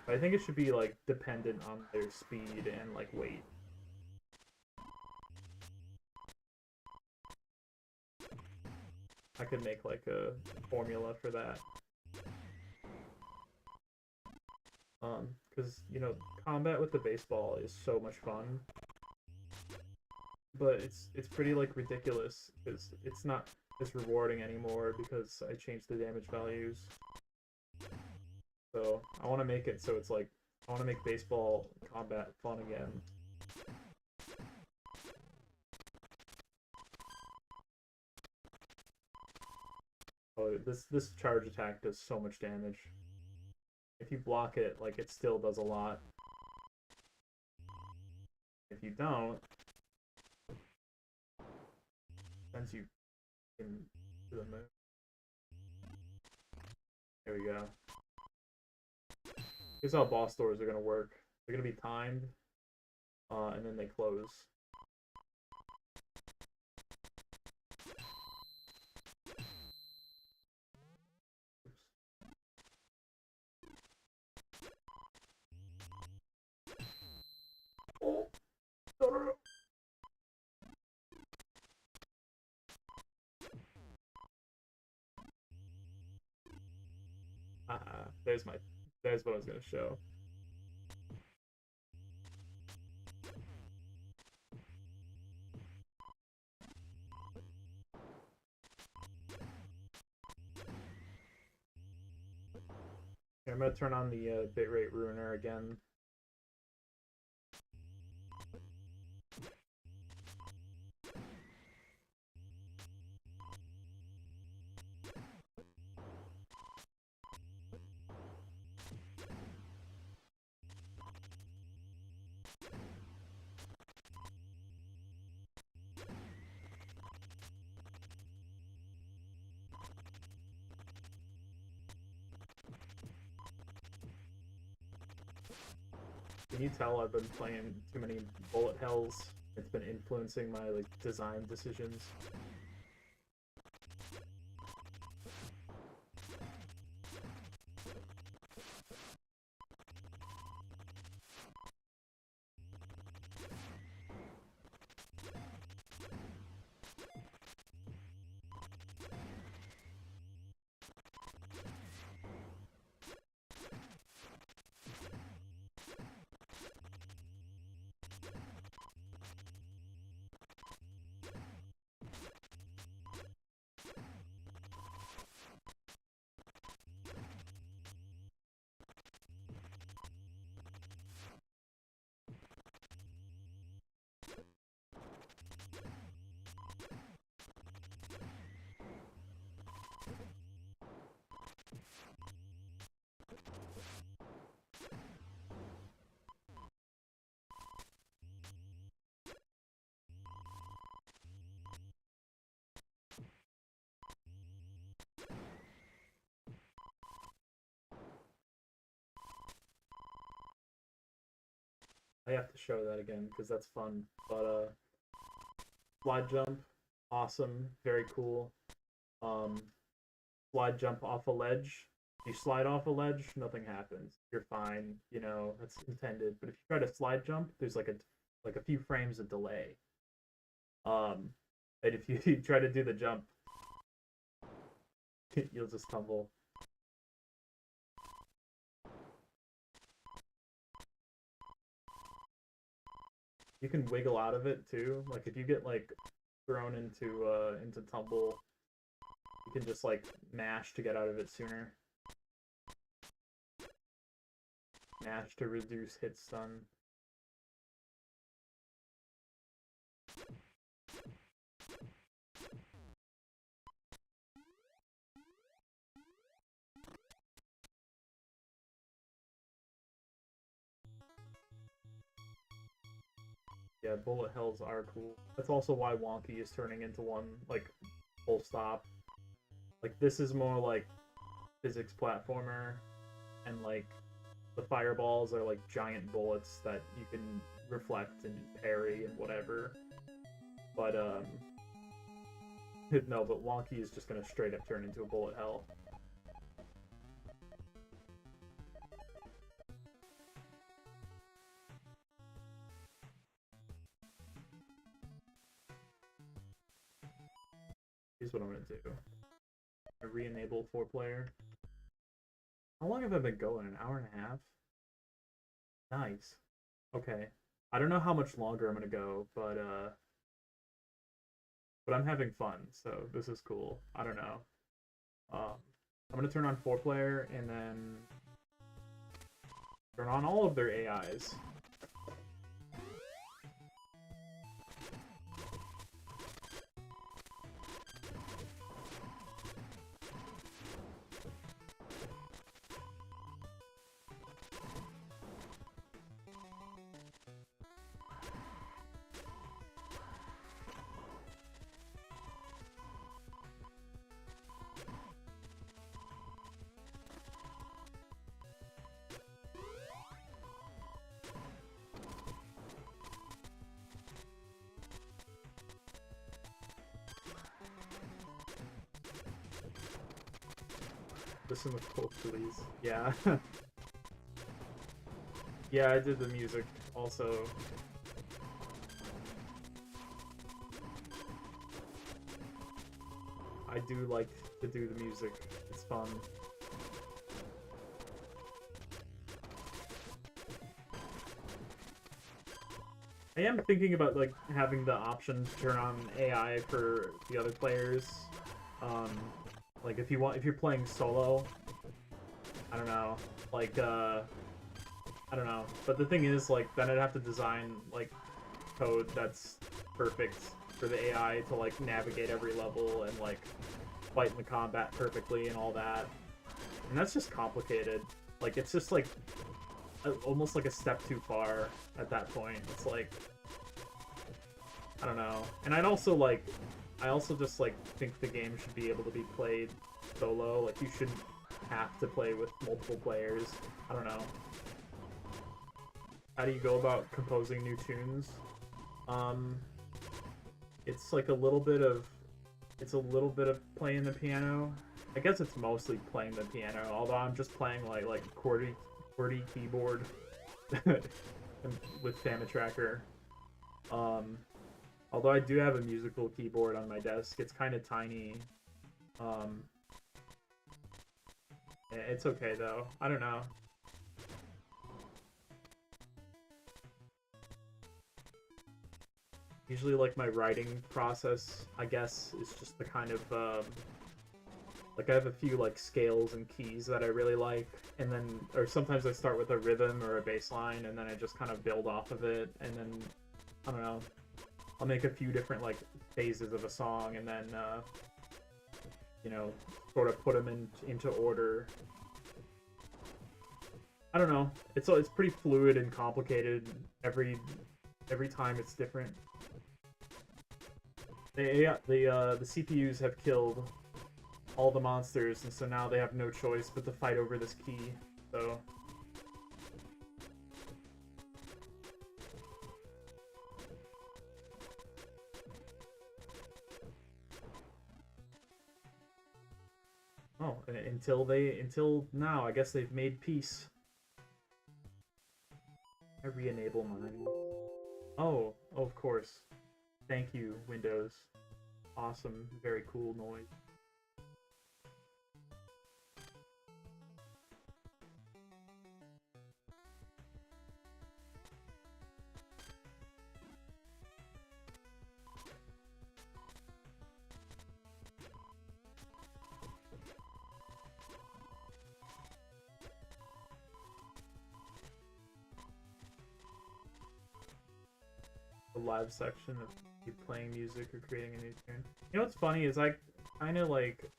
But I think it should be, like, dependent on their speed and, like, weight. I could make, like, a formula for that. Because, you know, combat with the baseball is so much fun. But it's pretty, like, ridiculous, because it's not as rewarding anymore because I changed the damage values. So, I want to make it so it's, like, I want to make baseball combat fun again. Oh, this charge attack does so much damage. If you block it, like, it still does a lot. If you don't, sends you to the moon. There we go. Here's how boss doors are gonna work. They're gonna be timed, and then they close. Oh, no. There's what I was gonna show. Okay, I'm gonna turn on the bitrate ruiner again. Can you tell I've been playing too many bullet hells? It's been influencing my, like, design decisions. I have to show that again because that's fun. But slide jump, awesome, very cool. Um, slide jump off a ledge. If you slide off a ledge, nothing happens. You're fine. You know, that's intended. But if you try to slide jump, there's like a few frames of delay. And if you try to do the jump, you'll just tumble. You can wiggle out of it too. Like if you get like thrown into tumble, you can just like mash to get out of it sooner. Mash to reduce hit stun. Yeah, bullet hells are cool. That's also why Wonky is turning into one, like, full stop. Like, this is more like physics platformer, and like, the fireballs are like giant bullets that you can reflect and parry and whatever. But, no, but Wonky is just gonna straight up turn into a bullet hell. Here's what I'm gonna do. I re-enable 4-player. How long have I been going? An hour and a half? Nice. Okay. I don't know how much longer I'm gonna go, but I'm having fun, so this is cool. I don't know. I'm gonna turn on 4-player and then turn on all of their AIs. Listen with folk, please. Yeah. Yeah, I did the music also. I do like to do the music. It's fun. I am thinking about like having the option to turn on AI for the other players. Like if you're playing solo, I don't know, like I don't know. But the thing is, like, then I'd have to design like code that's perfect for the AI to like navigate every level and like fight in the combat perfectly and all that. And that's just complicated. Like it's just like almost like a step too far at that point. It's like, I don't know. And I also just like think the game should be able to be played solo. Like you shouldn't have to play with multiple players. I don't know. How do you go about composing new tunes? It's like a little bit of playing the piano. I guess it's mostly playing the piano, although I'm just playing like QWERTY keyboard with FamiTracker. Although I do have a musical keyboard on my desk, it's kind of tiny. It's okay though. I don't know. Usually, like, my writing process, I guess, is just the kind of, like, I have a few, like, scales and keys that I really like, and then, or sometimes I start with a rhythm or a bass line, and then I just kind of build off of it, and then, I don't know, I'll make a few different, like, phases of a song, and then, you know, sort of put them into order. I don't know. It's pretty fluid and complicated. Every time it's different. The CPUs have killed all the monsters, and so now they have no choice but to fight over this key. So Oh, until now, I guess they've made peace. I re-enable mine. Oh, of course. Thank you, Windows. Awesome, very cool noise. The live section of you playing music or creating a new tune. You know what's funny is I kind of like,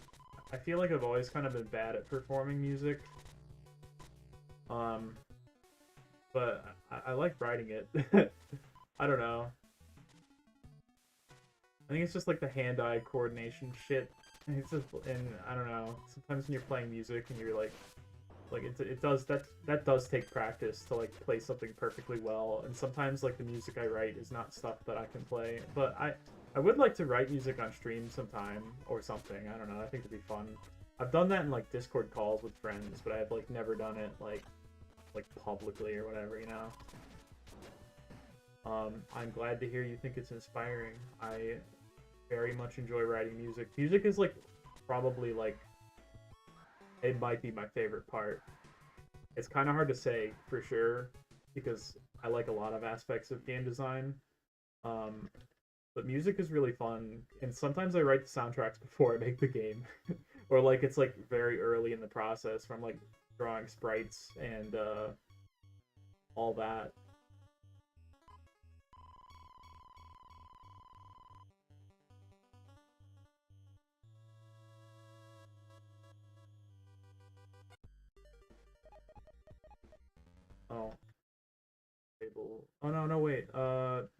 I feel like I've always kind of been bad at performing music. Um, but I like writing it. I don't know. I think it's just like the hand-eye coordination shit. It's just, and I don't know. Sometimes when you're playing music and you're like it does that does take practice to like play something perfectly well. And sometimes like the music I write is not stuff that I can play. But I would like to write music on stream sometime or something. I don't know. I think it'd be fun. I've done that in like Discord calls with friends, but I've like never done it like publicly or whatever, you know. I'm glad to hear you think it's inspiring. I very much enjoy writing music. Music is like probably like it might be my favorite part. It's kind of hard to say for sure because I like a lot of aspects of game design. Um, but music is really fun, and sometimes I write the soundtracks before I make the game, or like it's like very early in the process from like drawing sprites and all that. Oh, table. Oh no, no wait.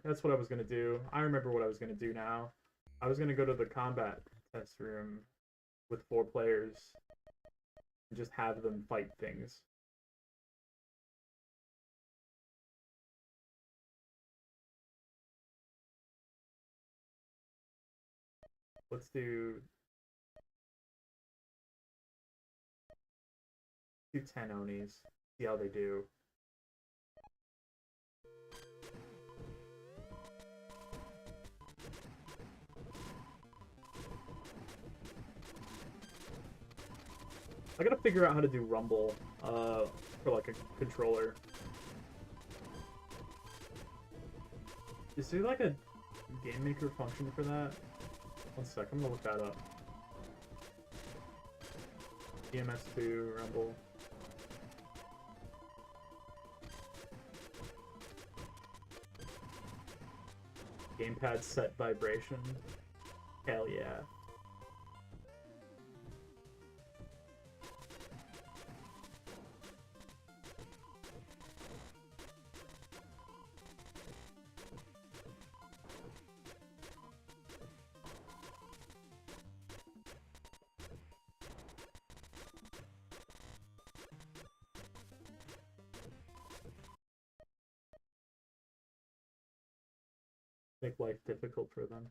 That's what I was gonna do. I remember what I was gonna do now. I was gonna go to the combat test room with 4 players and just have them fight things. Let's do 10 Onis. See how they do. I gotta figure out how to do Rumble for like a controller. Is there like a game maker function for that? One sec, I'm gonna look that up. EMS2, Rumble. Gamepad set vibration. Hell yeah. Make life difficult for them.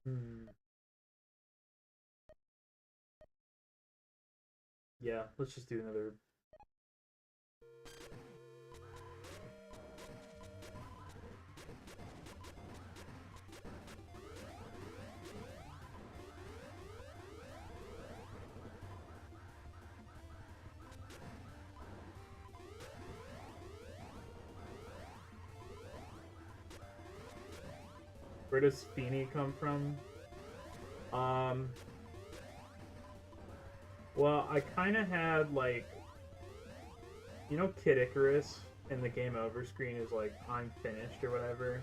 Hmm. Yeah, let's just do another. Where does Feeny come from? Um, well, I kind of had like, you know, Kid Icarus in the game over screen is like, I'm finished or whatever.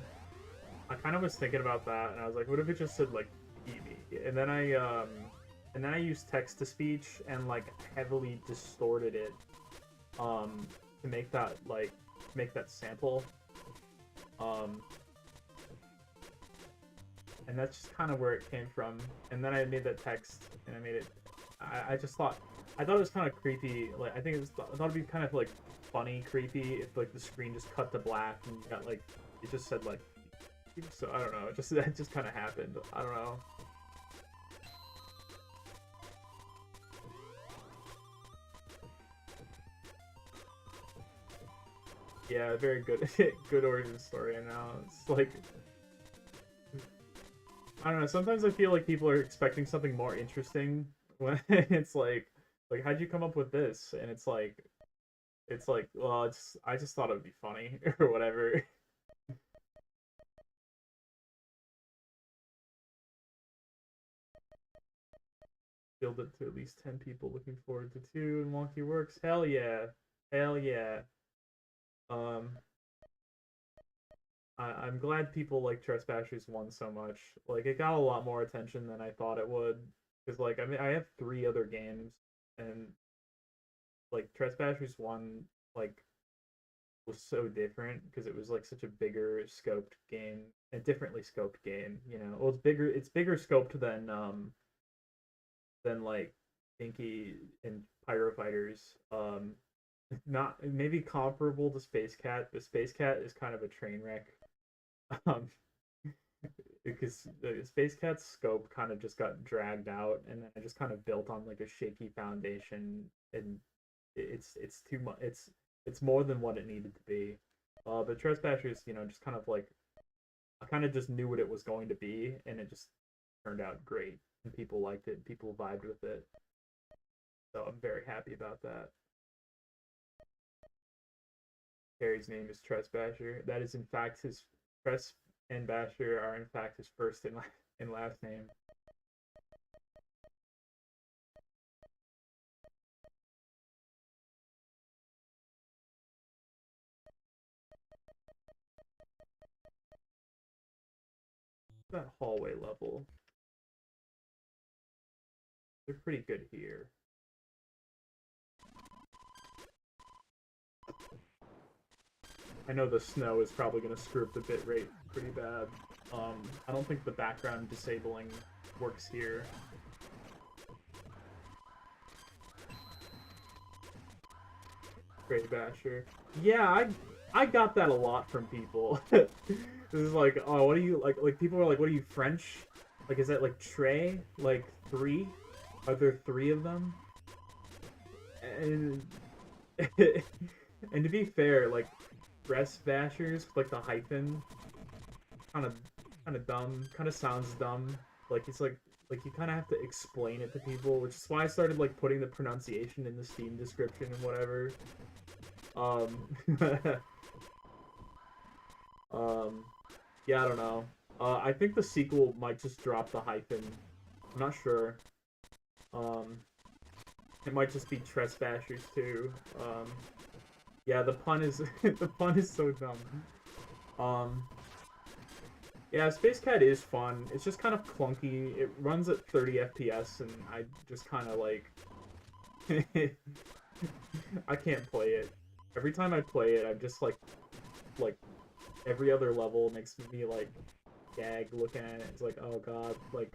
I kind of was thinking about that, and I was like, what if it just said like Phoebe? And then I used text to speech and like heavily distorted it, um, to make that like make that sample, um, and that's just kind of where it came from. And then I made that text, and I made it. I just thought, I thought it was kind of creepy. Like I thought it'd be kind of like funny, creepy if like the screen just cut to black and you got like it just said like. So I don't know. It just that just kind of happened. I don't know. Yeah, very good, good origin story. I know it's like I don't know. Sometimes I feel like people are expecting something more interesting when it's like how'd you come up with this? And it's like well, it's I just thought it would be funny or whatever. Build it to at least 10 people looking forward to two and wonky works. Hell yeah, hell yeah. Um, I'm glad people like Tresbashers won so much. Like it got a lot more attention than I thought it would. Because like I mean I have three other games and like Tresbashers one like was so different because it was like such a bigger scoped game, a differently scoped game. You know, well it's bigger scoped than like Dinky and Pyro Fighters. Not maybe comparable to Space Cat, but Space Cat is kind of a train wreck. Um, because the Space Cat's scope kind of just got dragged out, and then it just kind of built on like a shaky foundation, and it's too much. It's more than what it needed to be. But Tresbashers, you know, just kind of like I kind of just knew what it was going to be, and it just turned out great, and people liked it, and people vibed with it. So I'm very happy about that. Harry's name is Tresbasher. That is in fact his Tress and Basher are in fact his first and last name. That hallway level, they're pretty good here. I know the snow is probably going to screw up the bit rate pretty bad. I don't think the background disabling works here. Great Basher. Yeah, I got that a lot from people. This is like, oh, what are you like? Like people are like, what are you French? Like, is that like Trey? Like three? Are there three of them? And and to be fair, like breast bashers, like the hyphen, kind of kind of dumb, kind of sounds dumb. Like it's like you kind of have to explain it to people, which is why I started like putting the pronunciation in the Steam description and whatever. Um, um, yeah, I don't know. I think the sequel might just drop the hyphen. I'm not sure. Um, it might just be Tresbashers too. Yeah, the pun is the pun is so dumb. Um, yeah, Space Cat is fun. It's just kind of clunky. It runs at 30 FPS, and I just kind of like I can't play it. Every time I play it, I'm just like every other level makes me like gag looking at it. It's like, oh god, like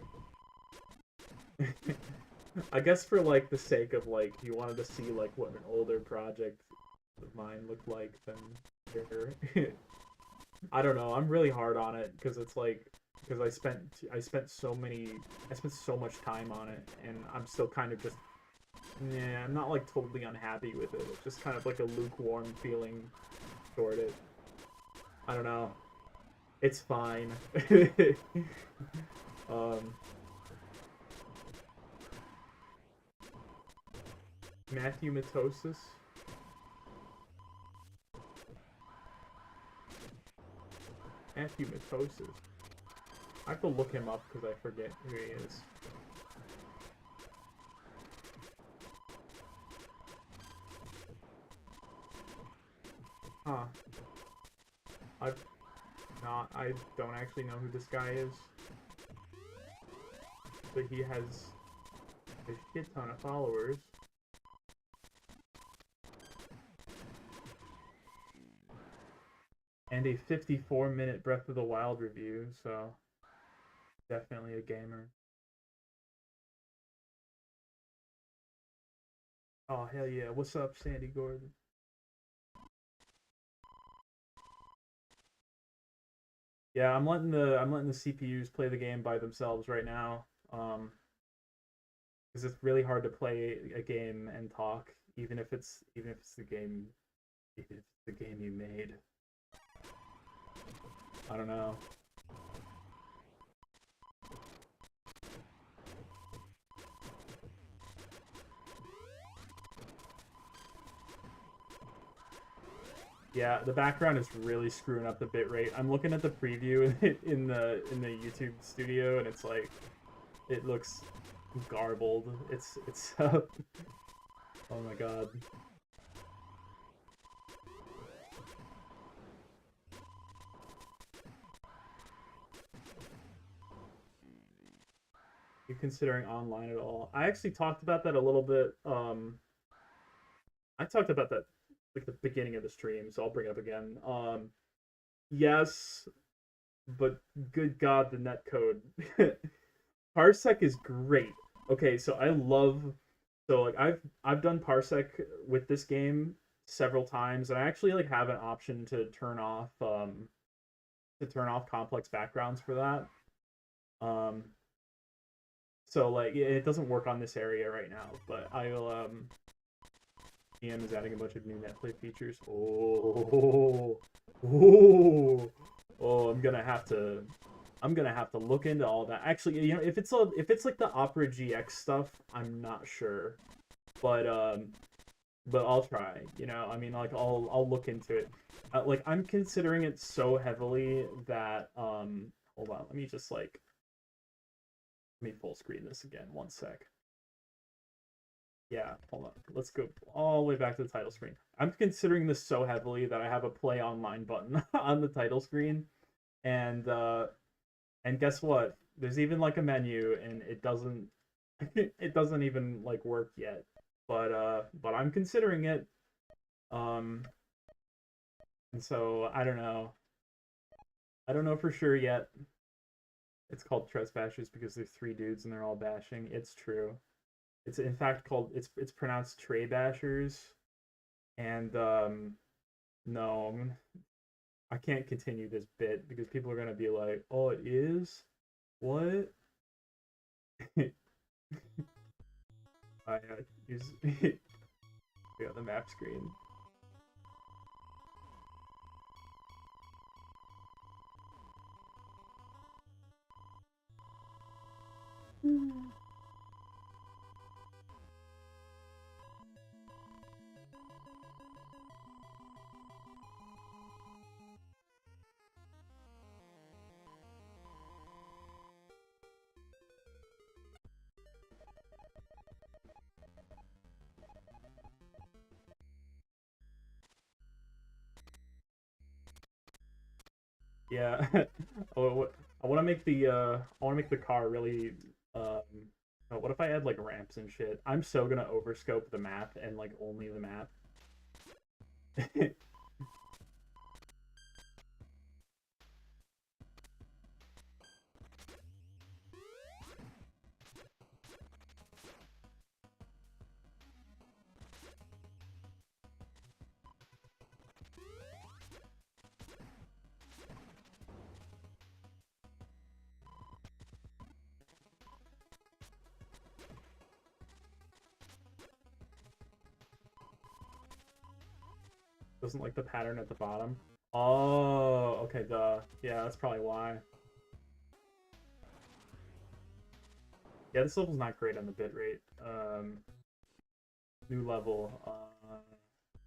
I guess for like the sake of like you wanted to see like what an older project of mine looked like, then here. I don't know. I'm really hard on it because it's like because I spent so much time on it, and I'm still kind of just, yeah, I'm not like totally unhappy with it. It's just kind of like a lukewarm feeling toward it. I don't know. It's fine. um, Matthew Mitosis. Matthew Mitosis. I have to look him up because I forget who he is. Huh. I don't actually know who this guy is. But he has a shit ton of followers. And a 54-minute Breath of the Wild review, so definitely a gamer. Oh, hell yeah. What's up, Sandy Gordon? Yeah, I'm letting the CPUs play the game by themselves right now. Because it's really hard to play a game and talk, even if it's the game you made. I don't know. Yeah, the background is really screwing up the bitrate. I'm looking at the preview in the YouTube studio, and it's like, it looks garbled. It's oh my god. You considering online at all? I actually talked about that a little bit. I talked about that like the beginning of the stream, so I'll bring it up again. Yes, but good God, the netcode. Parsec is great. Okay, so I love, so like I've done Parsec with this game several times, and I actually like have an option to turn off complex backgrounds for that. So like it doesn't work on this area right now, but I'll PM is adding a bunch of new netplay features. Oh, I'm gonna have to look into all that. Actually, you know, if it's like the Opera GX stuff, I'm not sure, but I'll try. You know, I mean, like I'll look into it. Like I'm considering it so heavily that hold on, let me just like let me full screen this again. One sec. Yeah, hold on. Let's go all the way back to the title screen. I'm considering this so heavily that I have a play online button on the title screen, and guess what? There's even like a menu, and it doesn't it doesn't even like work yet. But I'm considering it. Um, and so I don't know. I don't know for sure yet. It's called Tresbashers because there's three dudes and they're all bashing. It's true. It's in fact called it's pronounced Tresbashers, and no, I can't continue this bit because people are gonna be like, "Oh, it is? What?" I use yeah, the map screen. Yeah. Oh, I want to make the car really what if I add like ramps and shit? I'm so gonna overscope the map and like only the map. Doesn't like the pattern at the bottom. Oh, okay, duh. Yeah, that's probably why. Yeah, this level's not great on the bitrate. New level.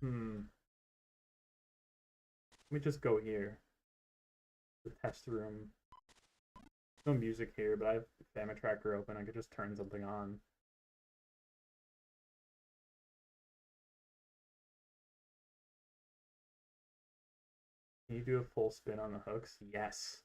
Let me just go here. The test room. No music here, but I have Famine Tracker open. I could just turn something on. Can you do a full spin on the hooks? Yes.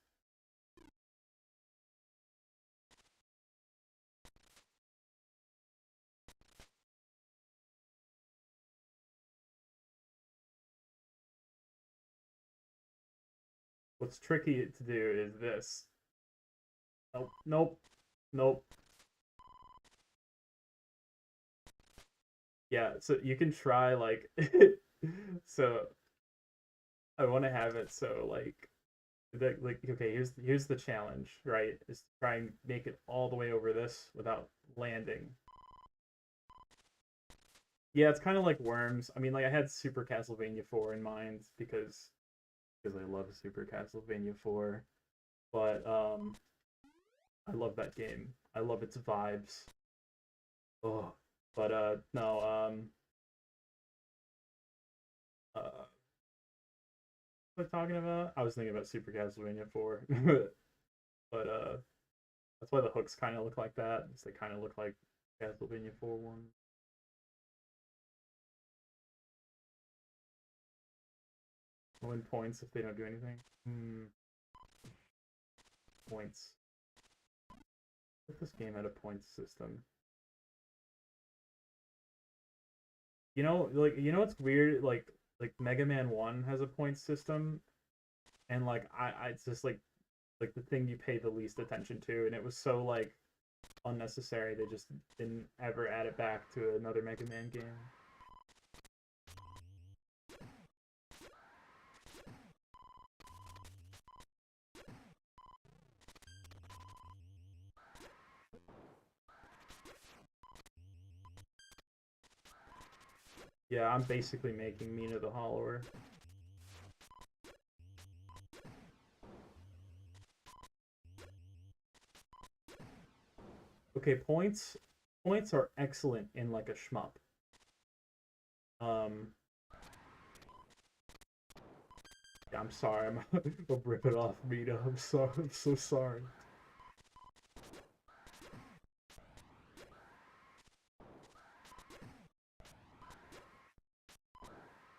What's tricky to do is this. Nope, nope, nope. Yeah, so you can try like so I want to have it so like okay, here's the challenge, right? Is to try and make it all the way over this without landing. Yeah, it's kind of like Worms. I mean, like I had Super Castlevania 4 in mind because I love Super Castlevania 4, but I love that game. I love its vibes. Oh, but no, what am I talking about? I was thinking about Super Castlevania 4, but that's why the hooks kind of look like that. They kind of look like Castlevania 4 one. Win points if they don't do anything. Points. If this game had a points system. What's weird? Like Mega Man 1 has a points system, and like I it's just like the thing you pay the least attention to, and it was so like unnecessary. They just didn't ever add it back to another Mega Man game. Yeah, I'm basically making Mina the Hollower. Okay, points are excellent in like a shmup. Yeah, I'm sorry, I'm ripping off Mina. I'm sorry, I'm so sorry.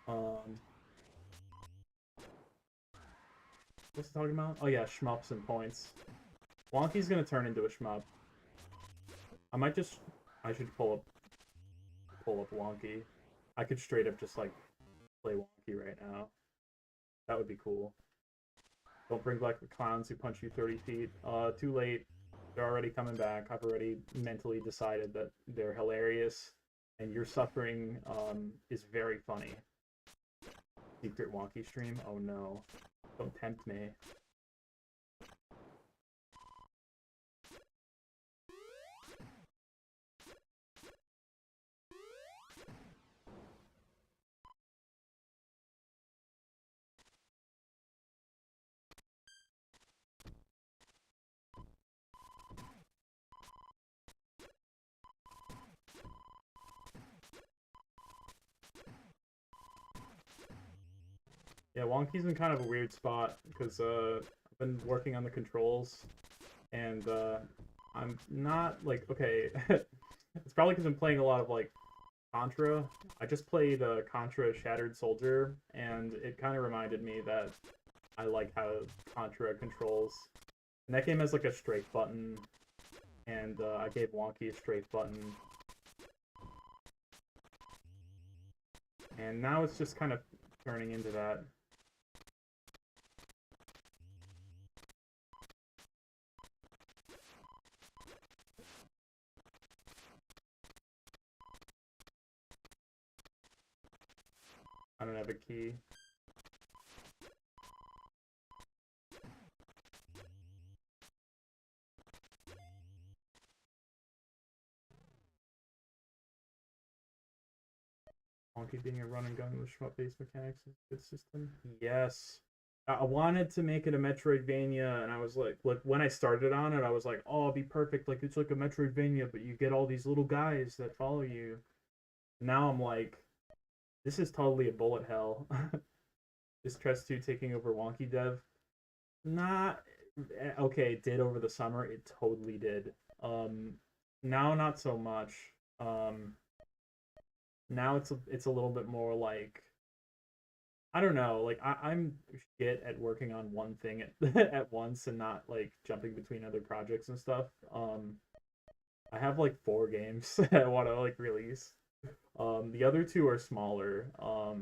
Um, what's he talking about? Oh yeah, shmups and points. Wonky's gonna turn into a shmup. I should pull up Wonky. I could straight up just like play Wonky right now. That would be cool. Don't bring back the clowns who punch you 30 feet. Too late. They're already coming back. I've already mentally decided that they're hilarious, and your suffering is very funny. Secret Wonky stream? Oh no. Don't tempt me. Yeah, Wonky's in kind of a weird spot because I've been working on the controls, and I'm not like okay. It's probably because I'm playing a lot of like Contra. I just played Contra Shattered Soldier, and it kind of reminded me that I like how Contra controls. And that game has like a strafe button, and I gave Wonky a strafe button. And now it's just kind of turning into that. I don't have a key. Wonky being a run and gun with shmup-based mechanics is a good system. Yes. I wanted to make it a Metroidvania, and I was like, when I started on it, I was like, oh, it'll be perfect. Like, it's like a Metroidvania, but you get all these little guys that follow you. Now I'm like, this is totally a bullet hell. Is Tres 2 taking over Wonky Dev? Not okay, it did over the summer. It totally did. Now not so much. Um, Now it's a little bit more like I don't know. Like I'm shit at working on one thing at at once and not like jumping between other projects and stuff. I have like 4 games I want to like release. The other 2 are smaller. Uh,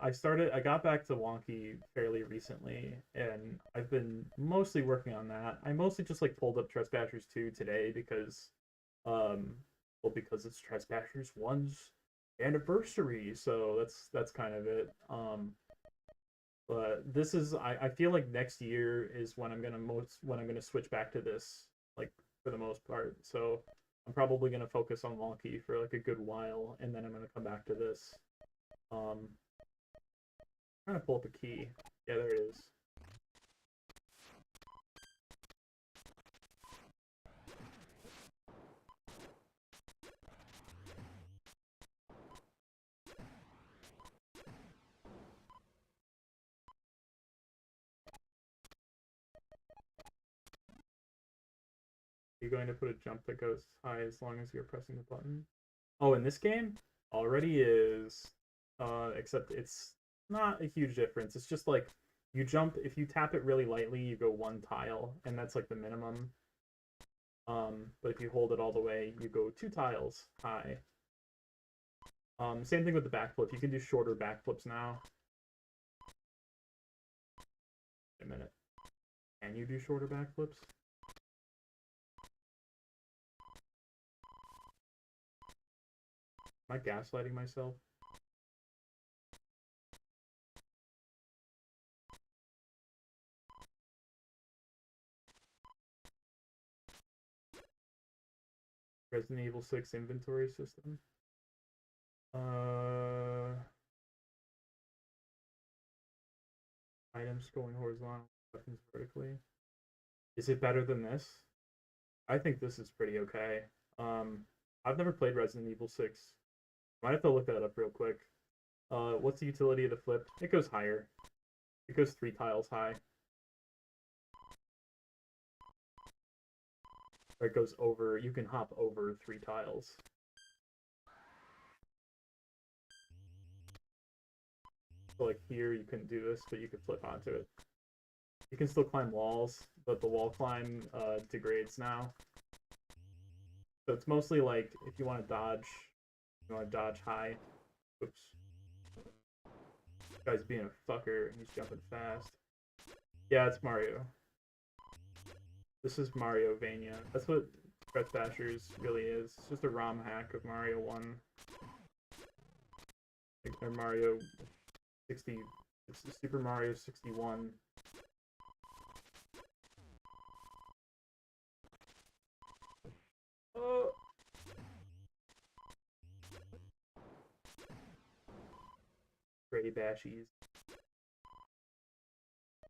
I got back to Wonky fairly recently, and I've been mostly working on that. I mostly just like pulled up Tresbashers 2 today because, um, well, because it's Tresbashers 1's anniversary, so that's kind of it. But this is I feel like next year is when I'm gonna switch back to this, like for the most part. So I'm probably gonna focus on Wonky for like a good while, and then I'm gonna come back to this. Um, trying to pull up a key. Yeah, there it is. You're going to put a jump that goes high as long as you're pressing the button. Oh, in this game, already is. Except it's not a huge difference. It's just like you jump if you tap it really lightly, you go 1 tile, and that's like the minimum. But if you hold it all the way, you go 2 tiles high. Same thing with the backflip. You can do shorter backflips now. Wait a minute. Can you do shorter backflips? Am I gaslighting myself? Resident Evil 6 inventory system. Items scrolling horizontal, weapons vertically. Is it better than this? I think this is pretty okay. I've never played Resident Evil 6. Might have to look that up real quick. What's the utility of the flip? It goes higher. It goes 3 tiles high. Or it goes over, you can hop over 3 tiles. So like here, you couldn't do this, but you could flip onto it. You can still climb walls, but the wall climb degrades now. So it's mostly like if you want to dodge high. Oops. This guy's being a fucker, and he's jumping fast. Yeah, it's Mario. This is Mario Vania. That's what Tresbashers really is. It's just a ROM hack of Mario 1. Or Mario 60. It's Super Mario 61. Oh! Grey Bashies.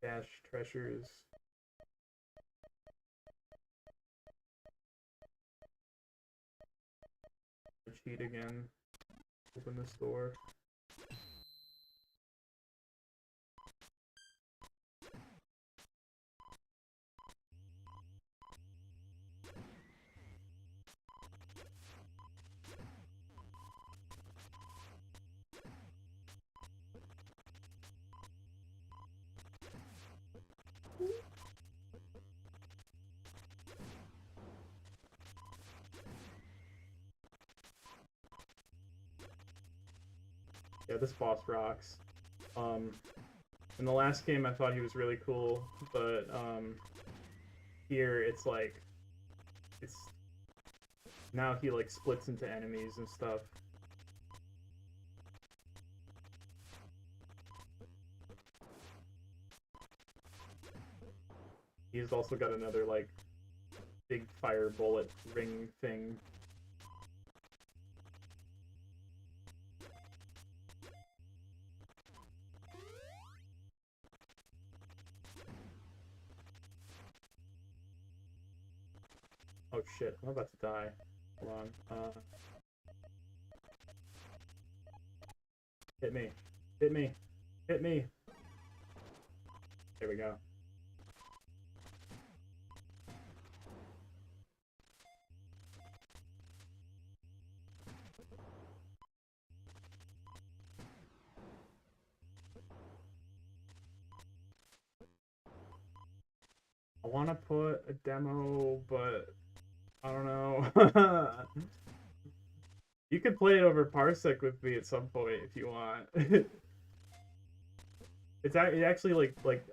Bash Treasures. Cheat again. Open this door. Yeah, this boss rocks. In the last game, I thought he was really cool, but here it's like now he like splits into enemies and stuff. He's also got another like big fire bullet ring thing. Oh shit, I'm about to die. Hold on. Hit me. Hit me. Hit me. There we go. I want to put a demo, but I don't know. You could play it over Parsec with me at some point if you want. It actually like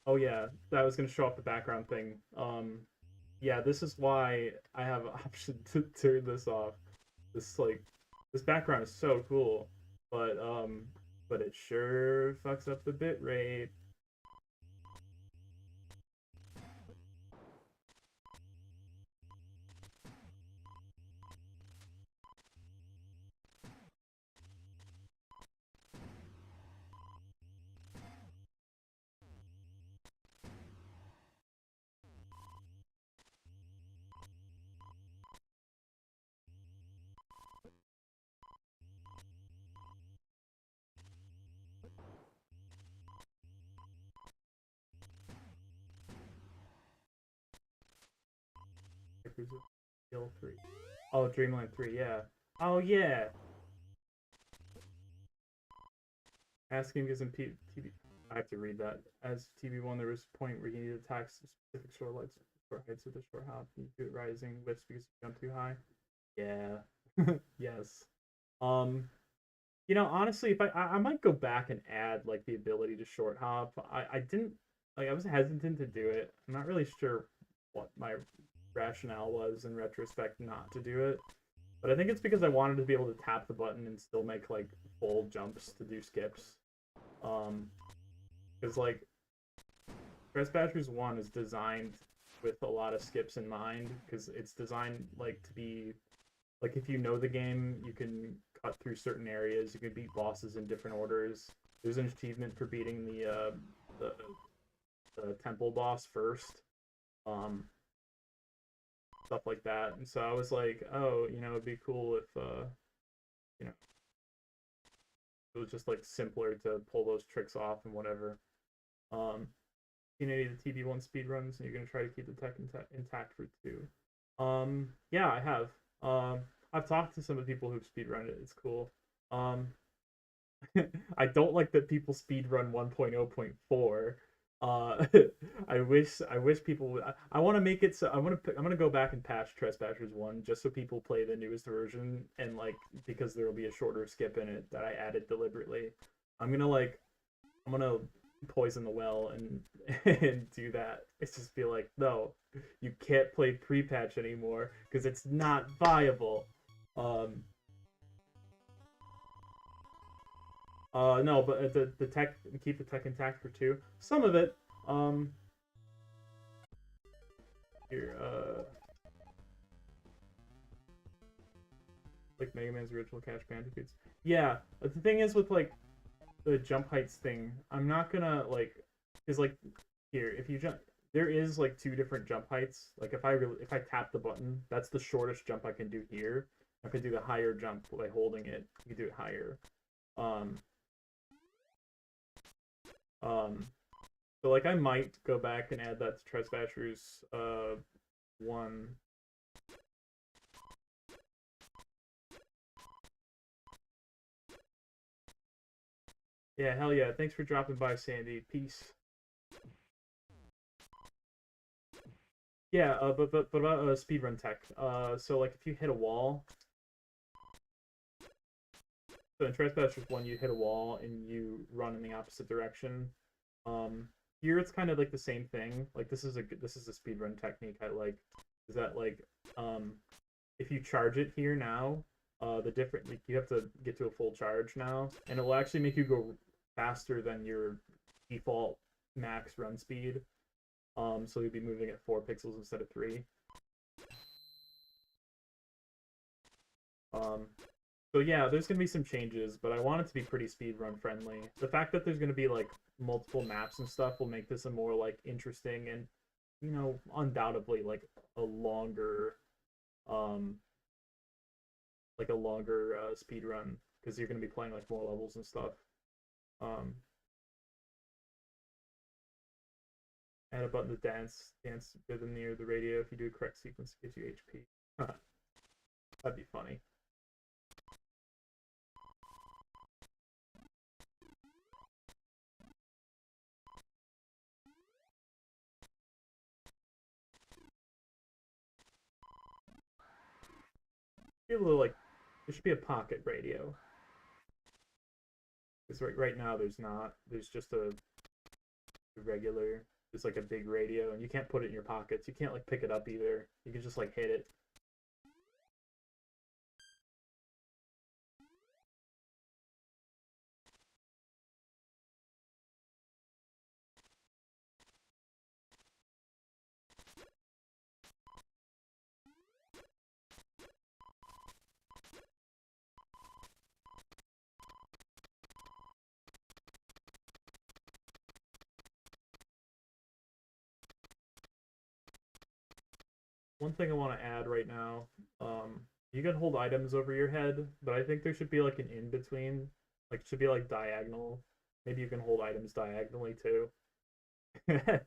oh yeah, that was gonna show off the background thing. Yeah, this is why I have an option to turn this off. This background is so cool, but it sure fucks up the bit rate. Hill 3. Oh, Dreamland 3, yeah. Oh yeah. Asking gives him TV. I have to read that. As TB1, there was a point where you needed to attack specific shore lights, short heights with a short hop. You do it rising lifts because you jump too high. Yeah. Yes. Um, honestly, if I might go back and add like the ability to short hop. I didn't like I was hesitant to do it. I'm not really sure what my rationale was in retrospect not to do it. But I think it's because I wanted to be able to tap the button and still make like full jumps to do skips. Because like Tresbashers 1 is designed with a lot of skips in mind because it's designed like to be like if you know the game, you can cut through certain areas. You can beat bosses in different orders. There's an achievement for beating the, the temple boss first. Um, Stuff like that. And so I was like, oh, it'd be cool if you know, it was just like simpler to pull those tricks off and whatever. 1980 the TB1 speed runs, and you're gonna try to keep the tech intact for 2. Yeah, I have. I've talked to some of the people who've speedrun it. It's cool. I don't like that people speedrun 1.0.4. Uh, I wish people would. I want to make it so I'm gonna go back and patch Tresbashers 1 just so people play the newest version and like because there will be a shorter skip in it that I added deliberately. I'm gonna poison the well and and do that. It's just be like, no, you can't play pre-patch anymore because it's not viable. Um, no, but the tech keep the tech intact for 2. Some of it, um, here, like Mega Man's original Cash Bandicoots. Yeah, but the thing is with like the jump heights thing, I'm not gonna like, cause like here, if you jump, there is like 2 different jump heights. Like if I tap the button, that's the shortest jump I can do here. I can do the higher jump by holding it. You can do it higher. Um, um, so like I might go back and add that to Tresbashers 1. Yeah, hell yeah. Thanks for dropping by, Sandy. Peace. Yeah, but about speedrun tech. So like if you hit a wall, so in Tresbashers 1 you hit a wall and you run in the opposite direction. Here it's kind of like the same thing. Like this is a speedrun technique I like. Is that like if you charge it here now, the different like you have to get to a full charge now, and it will actually make you go faster than your default max run speed. So you'll be moving at 4 pixels instead of 3. So yeah, there's gonna be some changes, but I want it to be pretty speedrun friendly. The fact that there's gonna be like multiple maps and stuff will make this a more like interesting and you know, undoubtedly like a longer, um, speed run because you're gonna be playing like more levels and stuff. Um, Add a button to dance rhythm near the radio. If you do a correct sequence, it gives you HP. That'd be funny. Be able to like, there should be a pocket radio. Because right now there's not. There's just a regular. It's like a big radio, and you can't put it in your pockets. You can't like pick it up either. You can just like hit it. One thing I want to add right now, you can hold items over your head, but I think there should be like an in between, like it should be like diagonal. Maybe you can hold items diagonally too. I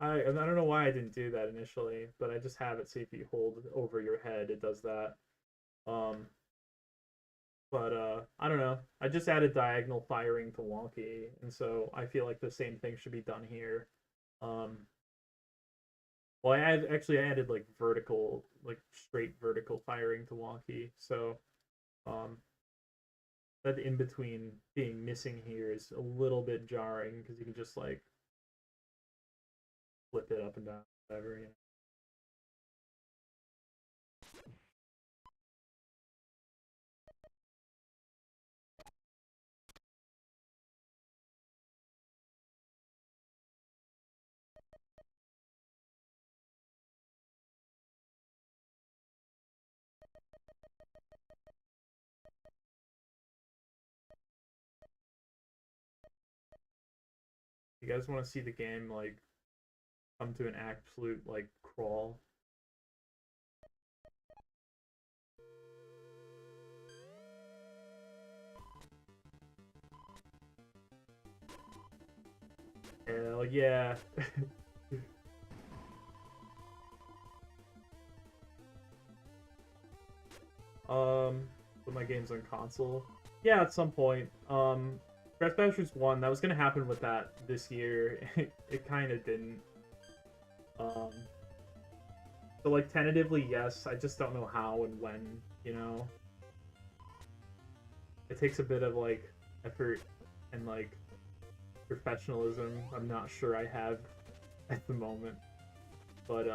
don't know why I didn't do that initially, but I just have it. See if you hold over your head, it does that. Um, but I don't know. I just added diagonal firing to wonky, and so I feel like the same thing should be done here. Um, well, I added like vertical, like straight vertical firing to wonky, so um, that in between being missing here is a little bit jarring because you can just like flip it up and down, whatever, you know. You guys want to see the game like come to an absolute like crawl? Hell yeah. Put my games on console. Yeah, at some point. Tresbashers 1, that was gonna happen with that this year. It kind of didn't. Um, so like tentatively, yes. I just don't know how and when. You know, it takes a bit of like effort and like professionalism. I'm not sure I have at the moment, but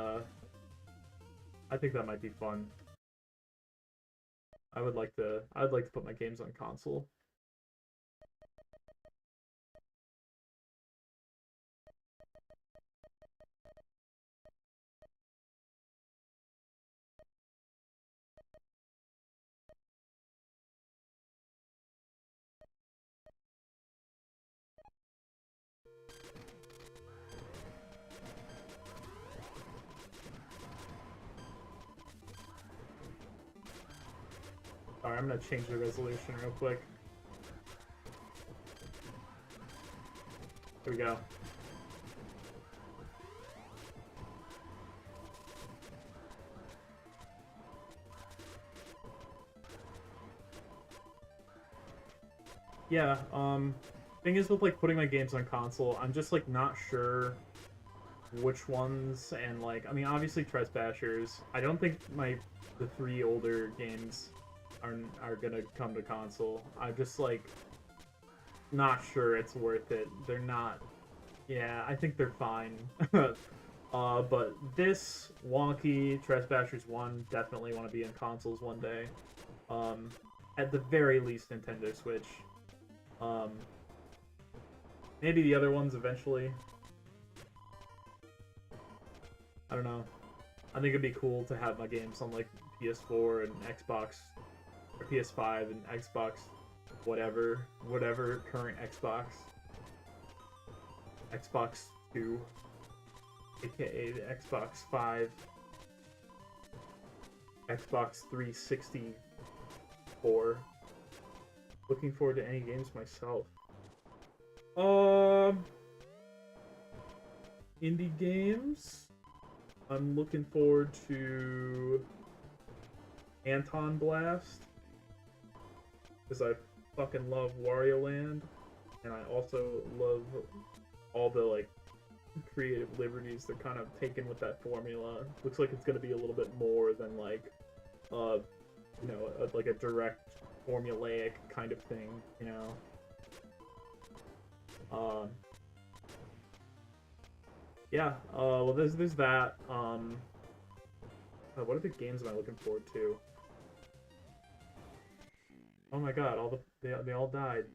I think that might be fun. I'd like to put my games on console. Alright, I'm gonna change the resolution real quick. Here we go. Yeah, thing is with like putting my games on console, I'm just like not sure which ones, and like I mean obviously Tresbashers. I don't think the three older games are gonna come to console. I'm just like not sure it's worth it. They're not. Yeah, I think they're fine. But this wonky Tresbashers 1 definitely want to be in consoles one day. At the very least, Nintendo Switch. Um, Maybe the other ones eventually. I don't know. I think it'd be cool to have my games on like PS4 and Xbox, or PS5 and Xbox, whatever current Xbox 2. aka the Xbox 5, Xbox 364. Looking forward to any games myself. Indie games. I'm looking forward to Anton Blast, because I fucking love Wario Land, and I also love all the like creative liberties they're kind of taking with that formula. Looks like it's gonna be a little bit more than like, you know, like a direct formulaic kind of thing, you know. Yeah. Well, there's that. What other games am I looking forward to? Oh my god, they all died.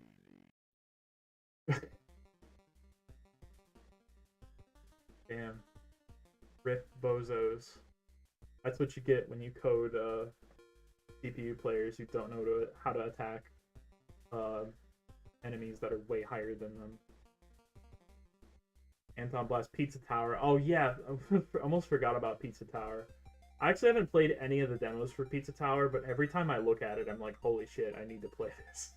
Damn. Rip bozos. That's what you get when you code CPU players who don't know how to attack enemies that are way higher than them. Anton Blast Pizza Tower. Oh yeah, almost forgot about Pizza Tower. I actually haven't played any of the demos for Pizza Tower, but every time I look at it, I'm like, holy shit, I need to play this.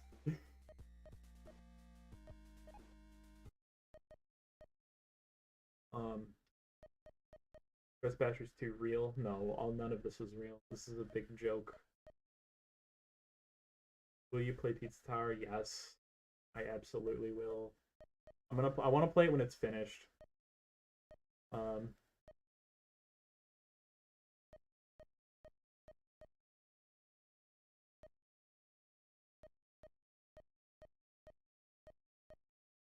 um, Tresbashers 2 real? No, none of this is real. This is a big joke. Will you play Pizza Tower? Yes, I absolutely will. I want to play it when it's finished. Um,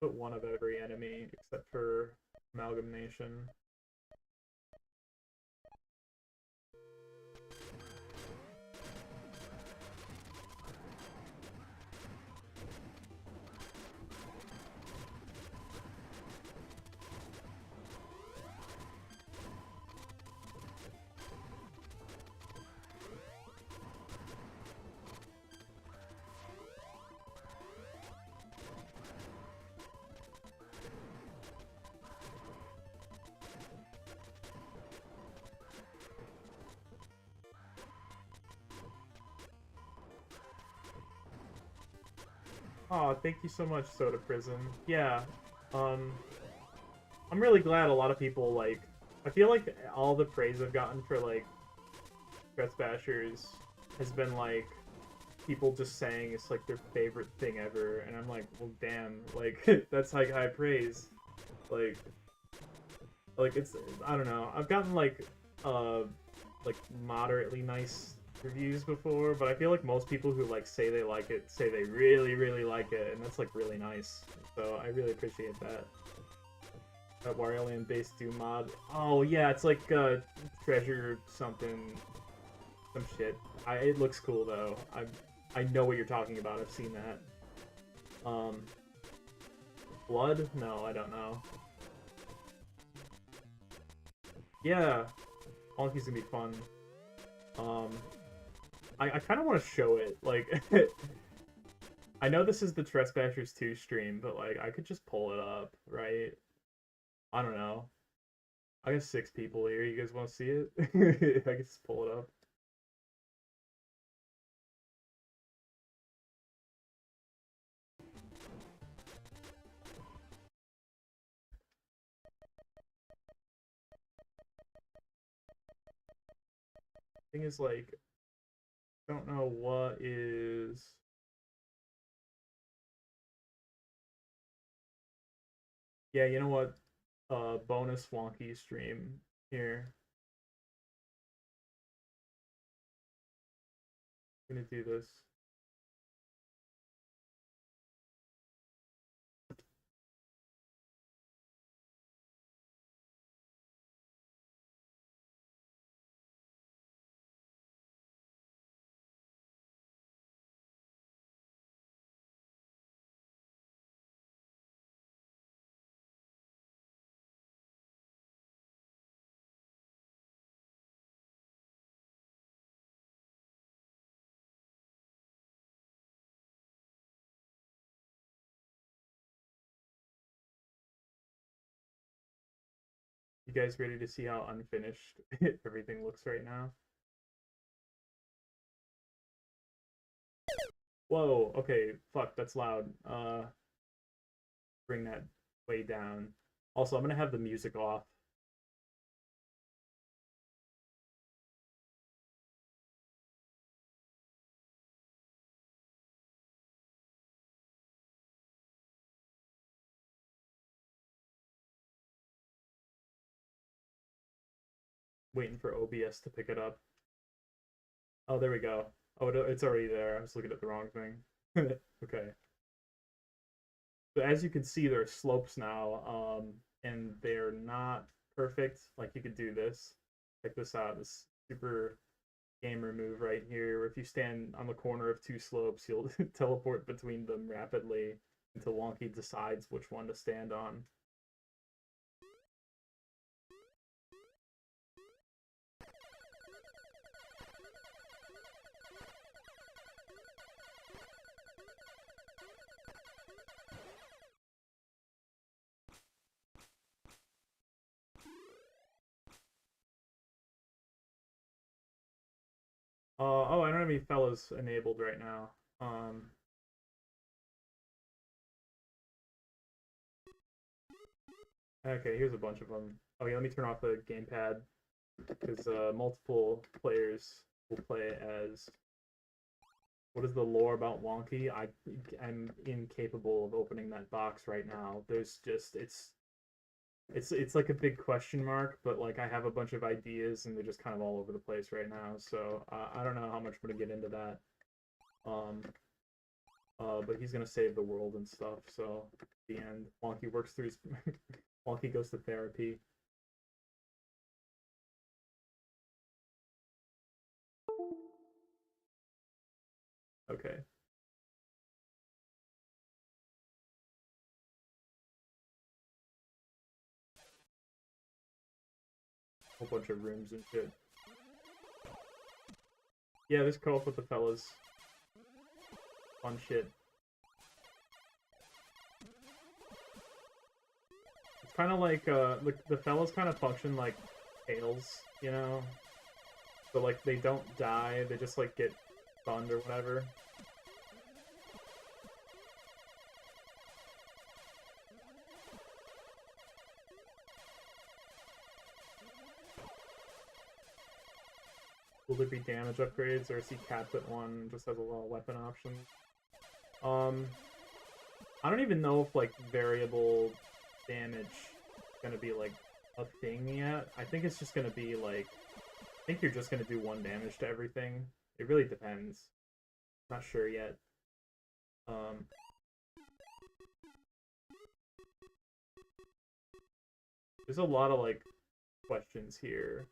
put one of every enemy except for Amalgamation. Oh, thank you so much, Soda Prison. Yeah, um, I'm really glad a lot of people, like, I feel like all the praise I've gotten for, like, Tresbashers has been, like, people just saying it's, like, their favorite thing ever, and I'm like, well, damn, like, that's, like, high praise. Like, it's, I don't know, I've gotten, like, moderately nice reviews before, but I feel like most people who like say they like it say they really, really like it, and that's like really nice. So I really appreciate that. That Wario Land based Doom mod. Oh yeah, it's like treasure something, some shit. It looks cool though. I know what you're talking about. I've seen that. Blood? No, I don't know. Yeah, Honky's gonna be fun. I kind of want to show it. Like, I know this is the Tresbashers 2 stream, but, like, I could just pull it up, right? I don't know. I got 6 people here. You guys want to see it? I can just pull it up. Thing is, like, I don't know what is... Yeah, you know what? Bonus Wonky stream here. I'm gonna do this. You guys ready to see how unfinished everything looks right now? Whoa, okay, fuck, that's loud. Bring that way down. Also, I'm gonna have the music off. Waiting for OBS to pick it up. Oh, there we go. Oh, it's already there. I was looking at the wrong thing. Okay. So as you can see, there are slopes now, and they're not perfect. Like you could do this. Check this out. This super gamer move right here, where if you stand on the corner of two slopes, you'll teleport between them rapidly until Wonky decides which one to stand on. Oh, I don't have any fellas enabled right now. Okay, here's a bunch of them. Oh yeah, let me turn off the gamepad because multiple players will play as. What is the lore about Wonky? I'm incapable of opening that box right now. There's just it's like a big question mark, but like I have a bunch of ideas and they're just kind of all over the place right now. So I don't know how much I'm gonna get into that. But he's gonna save the world and stuff. So at the end, Wonky works through his Wonky goes to therapy. Okay. Whole bunch of rooms and shit. Yeah, this co-op with the fellas. Fun shit. It's kind of like the fellas kind of function like tails, you know. So like they don't die, they just like get stunned or whatever. Will there be damage upgrades, or is he capped at one, just has a lot of weapon options? I don't even know if, like, variable damage is gonna be, like, a thing yet. I think it's just gonna be, like, I think you're just gonna do 1 damage to everything. It really depends. Not sure yet. There's a lot of, like, questions here.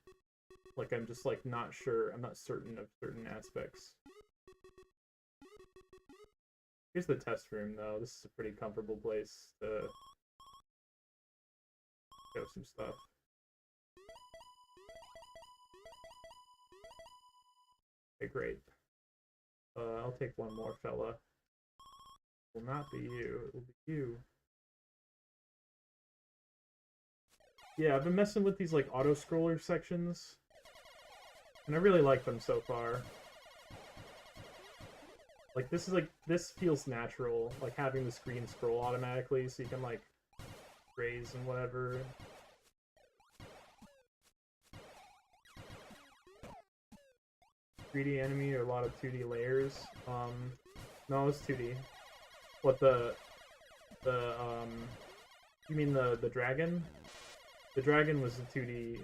Like, I'm just, like, not sure. I'm not certain of certain aspects. Here's the test room, though. This is a pretty comfortable place to show some stuff. Okay, great. I'll take one more fella. It will not be you. It will be you. Yeah, I've been messing with these, like, auto-scroller sections. And I really like them so far. Like, this feels natural, like, having the screen scroll automatically, so you can, like, graze and whatever. .3D enemy or a lot of 2D layers. No, it's 2D. What, you mean the dragon? The dragon was a 2D,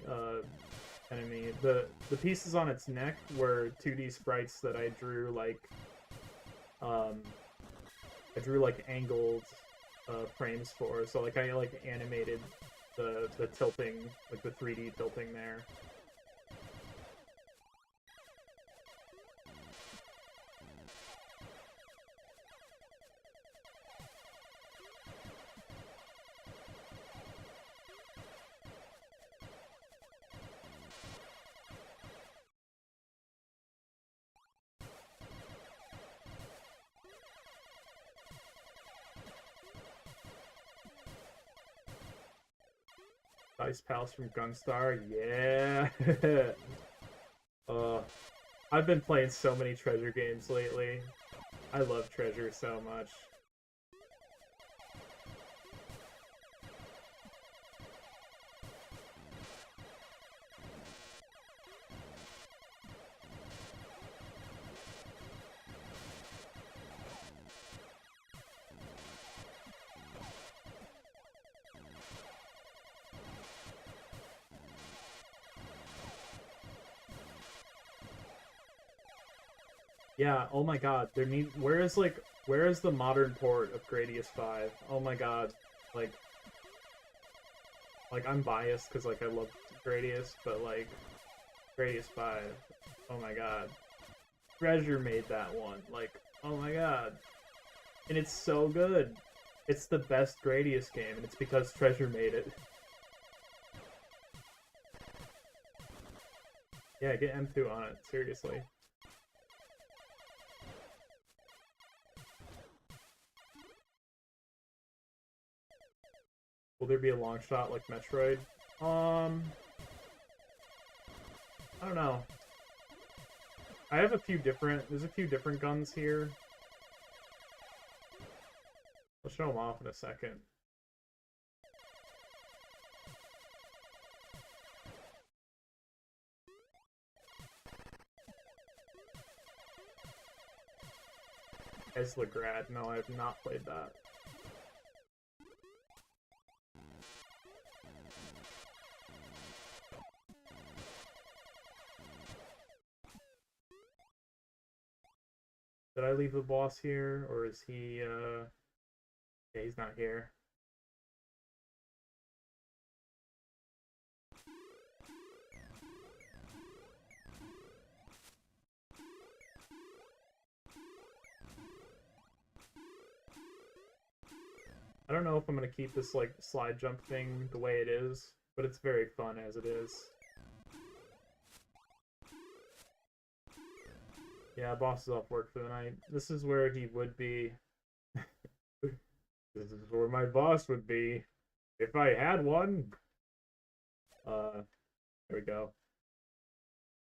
enemy. The pieces on its neck were 2D sprites that I drew, like, angled frames for. So like I like animated the tilting, like the 3D tilting there. Dice Palace from Gunstar, yeah. uh, I've been playing so many treasure games lately. I love treasure so much. Yeah, oh my god, where is the modern port of Gradius 5? Oh my god. Like I'm biased because like I love Gradius, but like Gradius 5. Oh my god. Treasure made that one. Like, oh my god. And it's so good. It's the best Gradius game, and it's because Treasure made it. Yeah, get M2 on it, seriously. Will there be a long shot like Metroid? I don't know. There's a few different guns here. I'll show them off in a second. Eslagrad, no, I have not played that. Did I leave the boss here, or is he, yeah, he's not here. I don't know if I'm gonna keep this, like, slide jump thing the way it is, but it's very fun as it is. Yeah, boss is off work for the night. This is where he would be. This is where my boss would be. If I had one. There we go.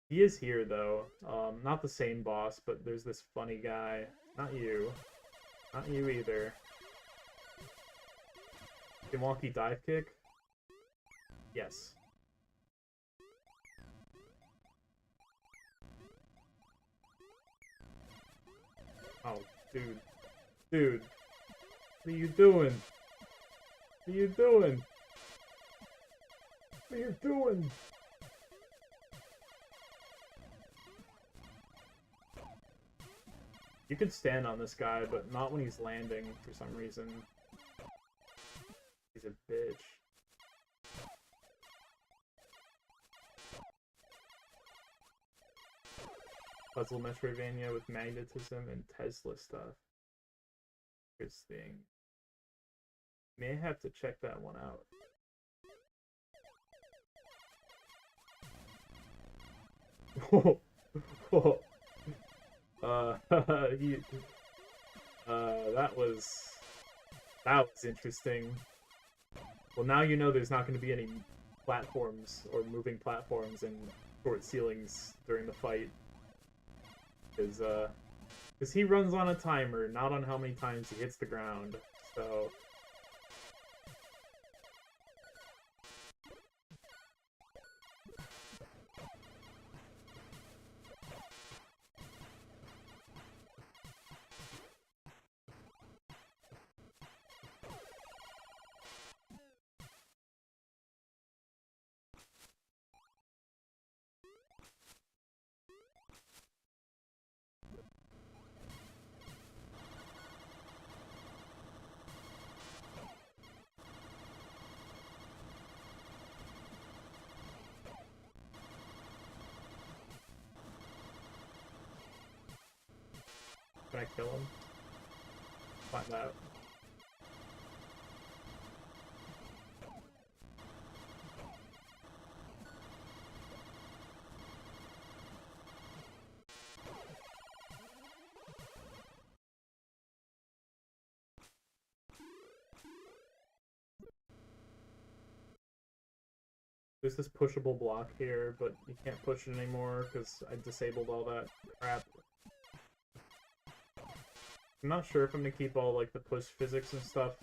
He is here, though. Not the same boss, but there's this funny guy. Not you. Not you either. Can wonky dive kick? Yes. Oh, dude. Dude. What are you doing? What are you doing? What are you doing? You could stand on this guy, but not when he's landing for some reason. He's a bitch. Puzzle Metroidvania with magnetism and Tesla stuff. Interesting. May have to check that one out. Whoa. Whoa. That was interesting. Well, now you know there's not going to be any platforms or moving platforms and short ceilings during the fight. Because he runs on a timer, not on how many times he hits the ground. So can I kill him? Find out. There's this pushable block here, but you can't push it anymore because I disabled all that crap. I'm not sure if I'm gonna keep all like the push physics and stuff,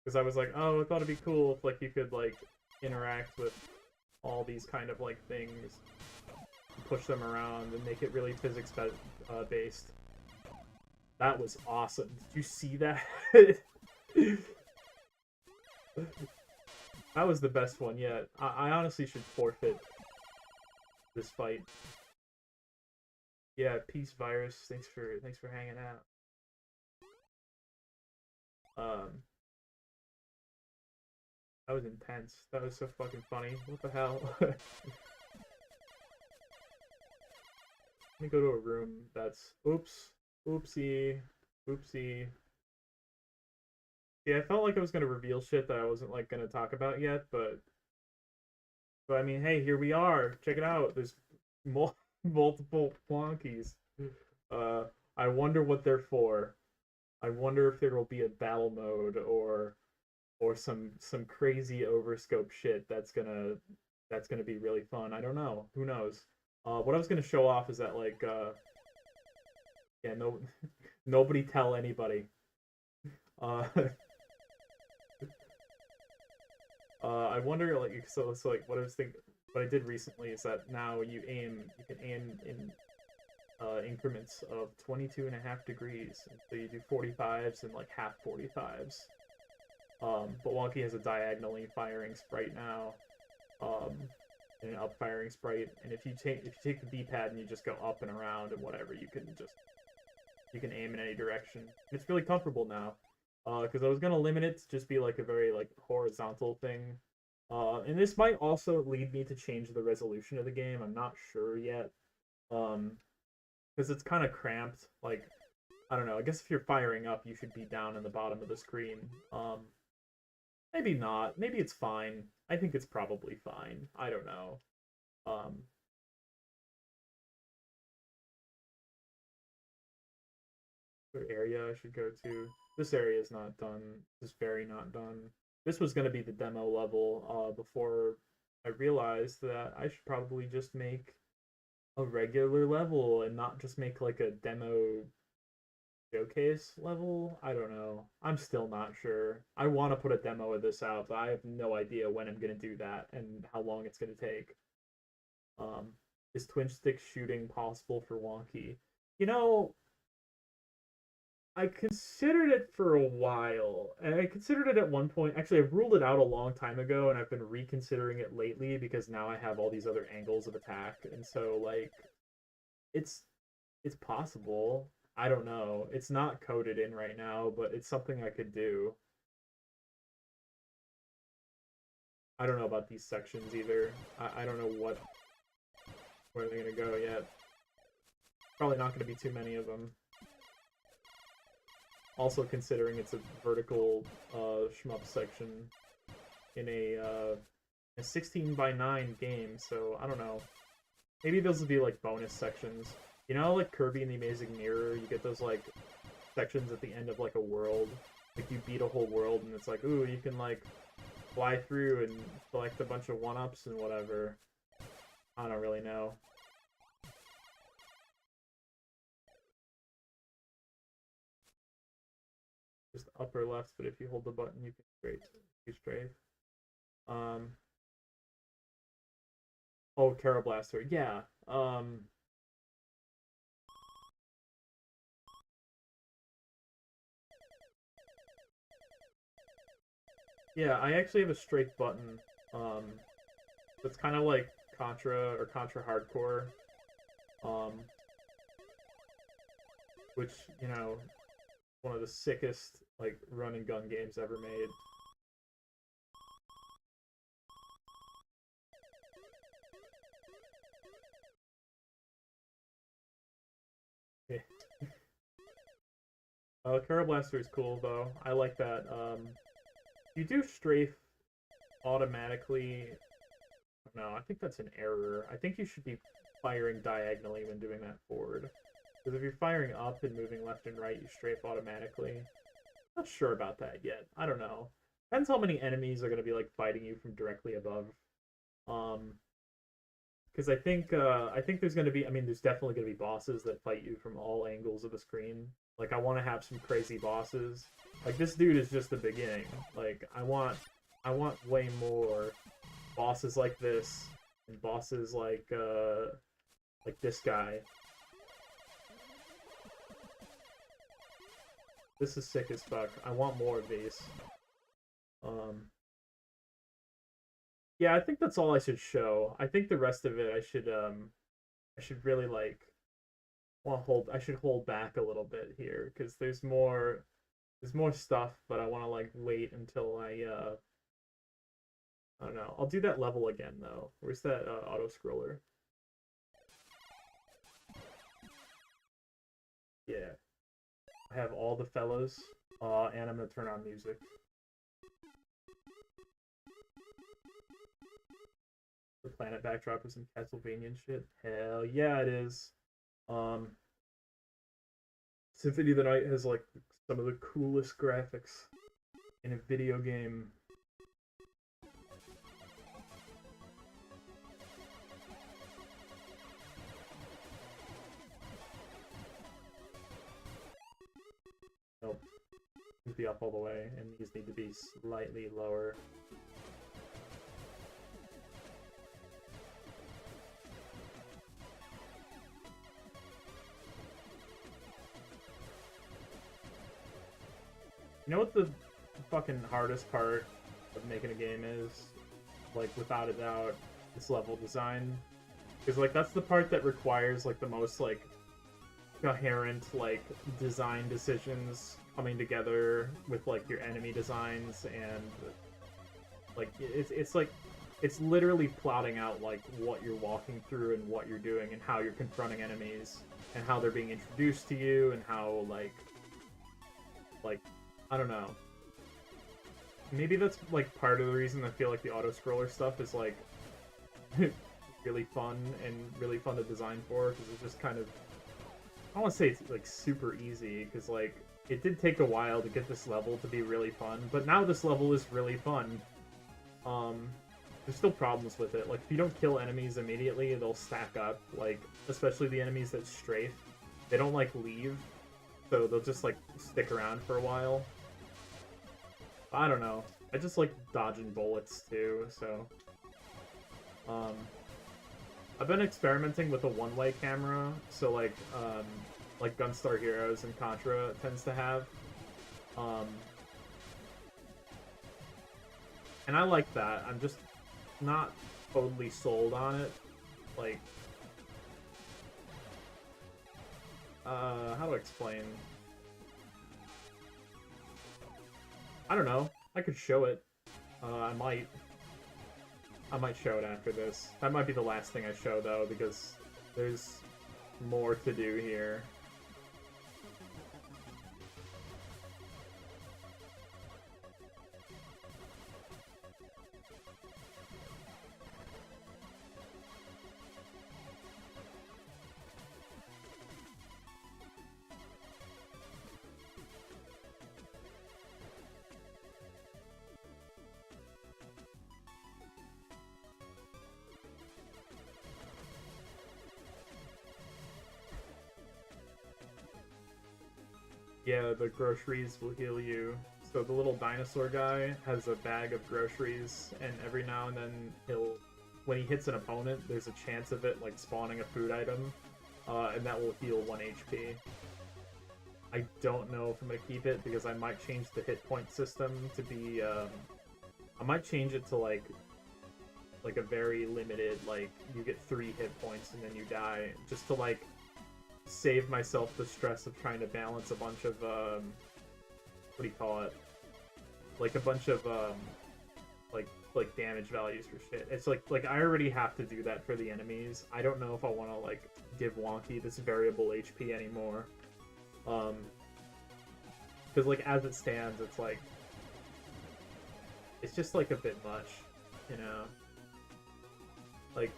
because I was like, oh, I thought it'd be cool if like you could like interact with all these kind of like things, push them around, and make it really physics based. That was awesome. Did you see that? That was the best one yet. I honestly should forfeit this fight. Yeah, peace virus. Thanks for hanging out. That was intense. That was so fucking funny. What the hell? Let me go to a room that's oops. Oopsie. Oopsie. Yeah, I felt like I was gonna reveal shit that I wasn't like gonna talk about yet, but I mean, hey, here we are. Check it out. There's multiple Wonkies. I wonder what they're for. I wonder if there will be a battle mode or some crazy overscope shit that's gonna be really fun. I don't know. Who knows? What I was gonna show off is that like yeah, no nobody tell anybody. Uh I wonder like so like what I was thinking what I did recently is that now you can aim in increments of 22.5 degrees. So you do 45s and like half 45s. But Wonky has a diagonally firing sprite now, and an up firing sprite. And if you take the D-pad and you just go up and around and whatever, you can aim in any direction. And it's really comfortable now. Because I was gonna limit it to just be like a very like horizontal thing. And this might also lead me to change the resolution of the game. I'm not sure yet. Because it's kind of cramped. Like, I don't know. I guess if you're firing up, you should be down in the bottom of the screen. Maybe not. Maybe it's fine. I think it's probably fine. I don't know. What area I should go to? This area is not done. This is very not done. This was going to be the demo level before I realized that I should probably just make a regular level and not just make like a demo showcase level. I don't know. I'm still not sure. I want to put a demo of this out, but I have no idea when I'm going to do that and how long it's going to take. Is twin stick shooting possible for Wonky? You know, I considered it for a while, and I considered it at one point. Actually, I ruled it out a long time ago, and I've been reconsidering it lately because now I have all these other angles of attack, and so like, it's it's possible. I don't know. It's not coded in right now, but it's something I could do. I don't know about these sections either. I don't know where they're gonna go yet. Probably not gonna be too many of them. Also considering it's a vertical shmup section in a 16 by 9 game, so I don't know. Maybe those would be like bonus sections. You know, like Kirby and the Amazing Mirror, you get those like sections at the end of like a world. Like you beat a whole world and it's like, ooh, you can like fly through and collect a bunch of 1-ups and whatever. I don't really know. Just upper left, but if you hold the button, you can strafe. Oh, Terra Blaster, yeah. Yeah, I actually have a strafe button. It's kind of like Contra or Contra Hardcore. Which, you know, one of the sickest like run and gun games ever made. Terra Blaster is cool though. I like that. You do strafe automatically. No, I think that's an error. I think you should be firing diagonally when doing that forward. Because if you're firing up and moving left and right, you strafe automatically. Not sure about that yet. I don't know. Depends how many enemies are going to be like fighting you from directly above. Because I think there's gonna be, I mean, there's definitely gonna be bosses that fight you from all angles of the screen. Like, I want to have some crazy bosses. Like, this dude is just the beginning. Like, I want way more bosses like this and bosses like this guy. This is sick as fuck. I want more of these. Yeah, I think that's all I should show. I think the rest of it I should really like I should hold back a little bit here because there's more stuff, but I want to like wait until I don't know. I'll do that level again though. Where's that auto scroller? Yeah. I have all the fellas, and I'm gonna turn on music. The planet backdrop is some Castlevania shit. Hell yeah, it is. Um, Symphony of the Night has like some of the coolest graphics in a video game. Nope. Need to be up all the way, and these need to be slightly lower. You know what the fucking hardest part of making a game is? Like, without a doubt, it's level design. Because, like, that's the part that requires, like, the most, like, coherent, like, design decisions coming together with, like, your enemy designs and, like, it's like, it's literally plotting out, like, what you're walking through and what you're doing and how you're confronting enemies and how they're being introduced to you and how, like, I don't know. Maybe that's, like, part of the reason I feel like the auto-scroller stuff is, like, really fun and really fun to design for, because it's just kind of... I don't want to say it's, like, super easy, because, like, it did take a while to get this level to be really fun, but now this level is really fun. There's still problems with it. Like, if you don't kill enemies immediately, they'll stack up, like, especially the enemies that strafe. They don't, like, leave, so they'll just, like, stick around for a while. I don't know. I just like dodging bullets too, so... I've been experimenting with a one-way camera, so like Gunstar Heroes and Contra tends to have. And I like that. I'm just not totally sold on it. Like... how do I explain? I don't know. I could show it. I might show it after this. That might be the last thing I show, though, because there's more to do here. Yeah, the groceries will heal you. So the little dinosaur guy has a bag of groceries, and every now and then when he hits an opponent, there's a chance of it, like, spawning a food item, and that will heal 1 HP. I don't know if I'm gonna keep it, because I might change the hit point system to be, I might change it to, like a very limited, like, you get 3 hit points and then you die, just to, like, save myself the stress of trying to balance a bunch of, what do you call it? Like, a bunch of, like damage values for shit. It's like I already have to do that for the enemies. I don't know if I want to, like, give Wonky this variable HP anymore. Because, like, as it stands, it's, like, it's just, like, a bit much, you know? Like,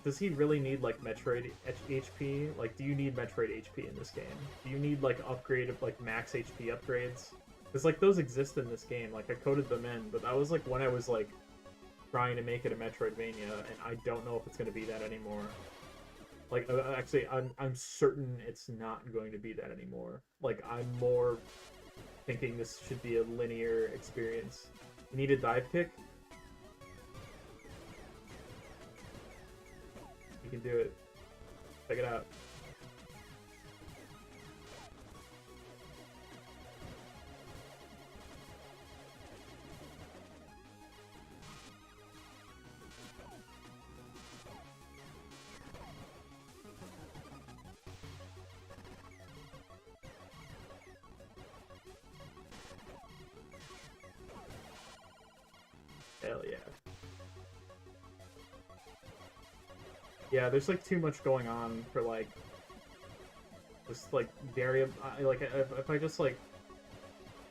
does he really need, like, Metroid HP? Like, do you need Metroid HP in this game? Do you need, like, upgraded, like, max HP upgrades? Because, like, those exist in this game. Like, I coded them in, but that was, like, when I was, like, trying to make it a Metroidvania, and I don't know if it's going to be that anymore. Like, actually, I'm certain it's not going to be that anymore. Like, I'm more thinking this should be a linear experience. You need a dive kick? You can do it. Check it out. Hell yeah. Yeah, there's like too much going on for like just like variable. Like if I just like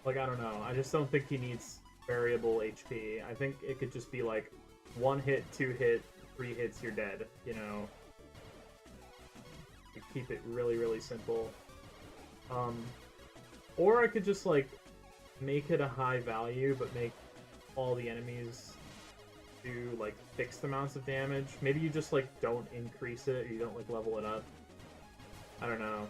I don't know. I just don't think he needs variable HP. I think it could just be like 1 hit, 2 hit, 3 hits, you're dead. You know, you keep it really simple. Or I could just like make it a high value, but make all the enemies do like fixed amounts of damage. Maybe you just like don't increase it, or you don't like level it up. I don't know.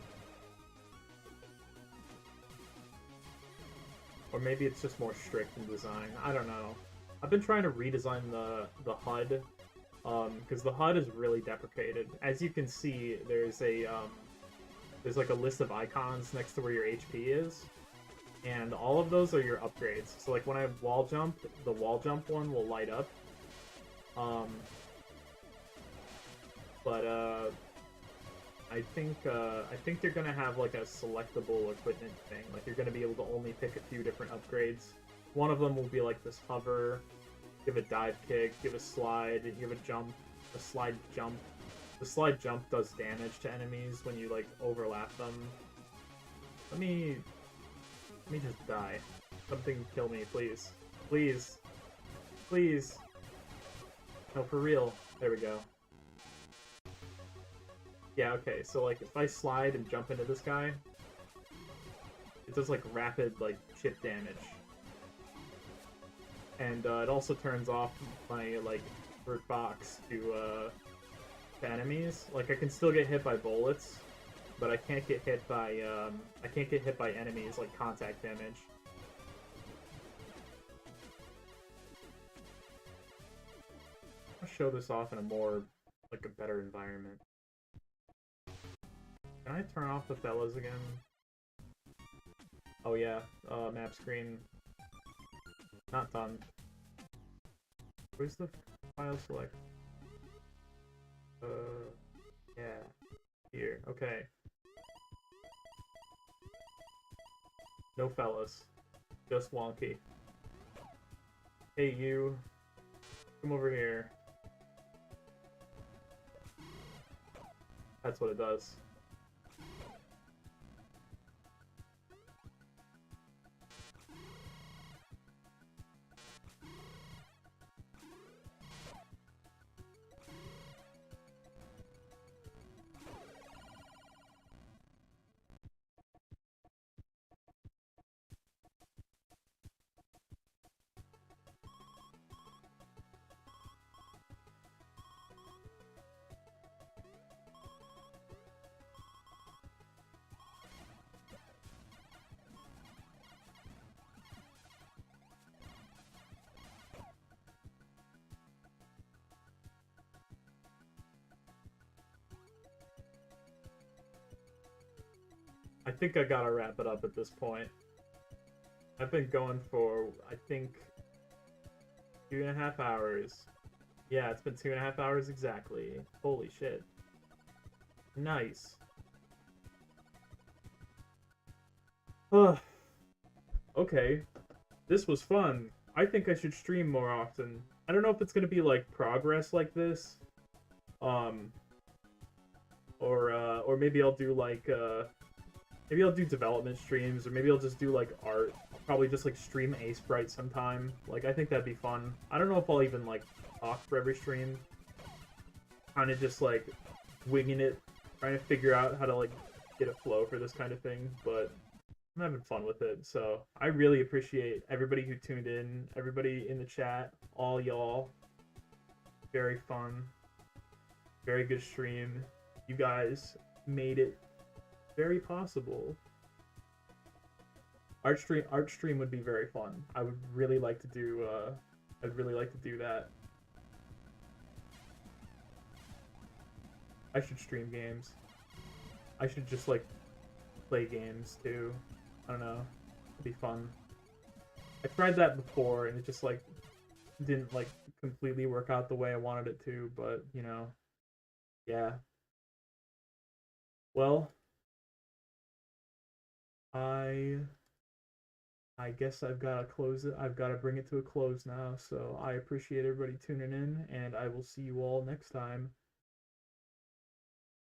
Or maybe it's just more strict in design. I don't know. I've been trying to redesign the HUD, because the HUD is really deprecated. As you can see, there's like a list of icons next to where your HP is, and all of those are your upgrades. So like when I wall jump, the wall jump one will light up. I think they're gonna have like a selectable equipment thing. Like you're gonna be able to only pick a few different upgrades. One of them will be like this hover, give a dive kick, give a slide, give a jump, a slide jump. The slide jump does damage to enemies when you like overlap them. Let me just die. Something kill me, please. Please. Please. No, for real. There we go. Yeah, okay, so like if I slide and jump into this guy, it does like rapid like chip damage. And it also turns off my like hurt box to enemies. Like I can still get hit by bullets, but I can't get hit by enemies like contact damage. I'll show this off in a more like a better environment. Can I turn off the fellas again? Oh yeah, map screen. Not done. Where's the file select? Yeah. Here, okay. No fellas. Just wonky. Hey you. Come over here. That's what it does. I think I gotta wrap it up at this point. I've been going for, I think, 2.5 hours. Yeah, it's been 2.5 hours exactly. Holy shit. Nice. Okay. This was fun. I think I should stream more often. I don't know if it's gonna be like progress like this. Or maybe I'll do like maybe I'll do development streams, or maybe I'll just do like art. I'll probably just like stream Ace Bright sometime. Like I think that'd be fun. I don't know if I'll even like talk for every stream. Kind of just like winging it, trying to figure out how to like get a flow for this kind of thing, but I'm having fun with it. So I really appreciate everybody who tuned in, everybody in the chat, all y'all. Very fun. Very good stream. You guys made it very possible. Art stream would be very fun. I would really like to do I'd really like to do that. I should stream games. I should just like play games too. I don't know. It'd be fun. I tried that before and it just like didn't like completely work out the way I wanted it to, but you know, yeah. Well, I I guess I've got to close it. I've got to bring it to a close now. So I appreciate everybody tuning in, and I will see you all next time.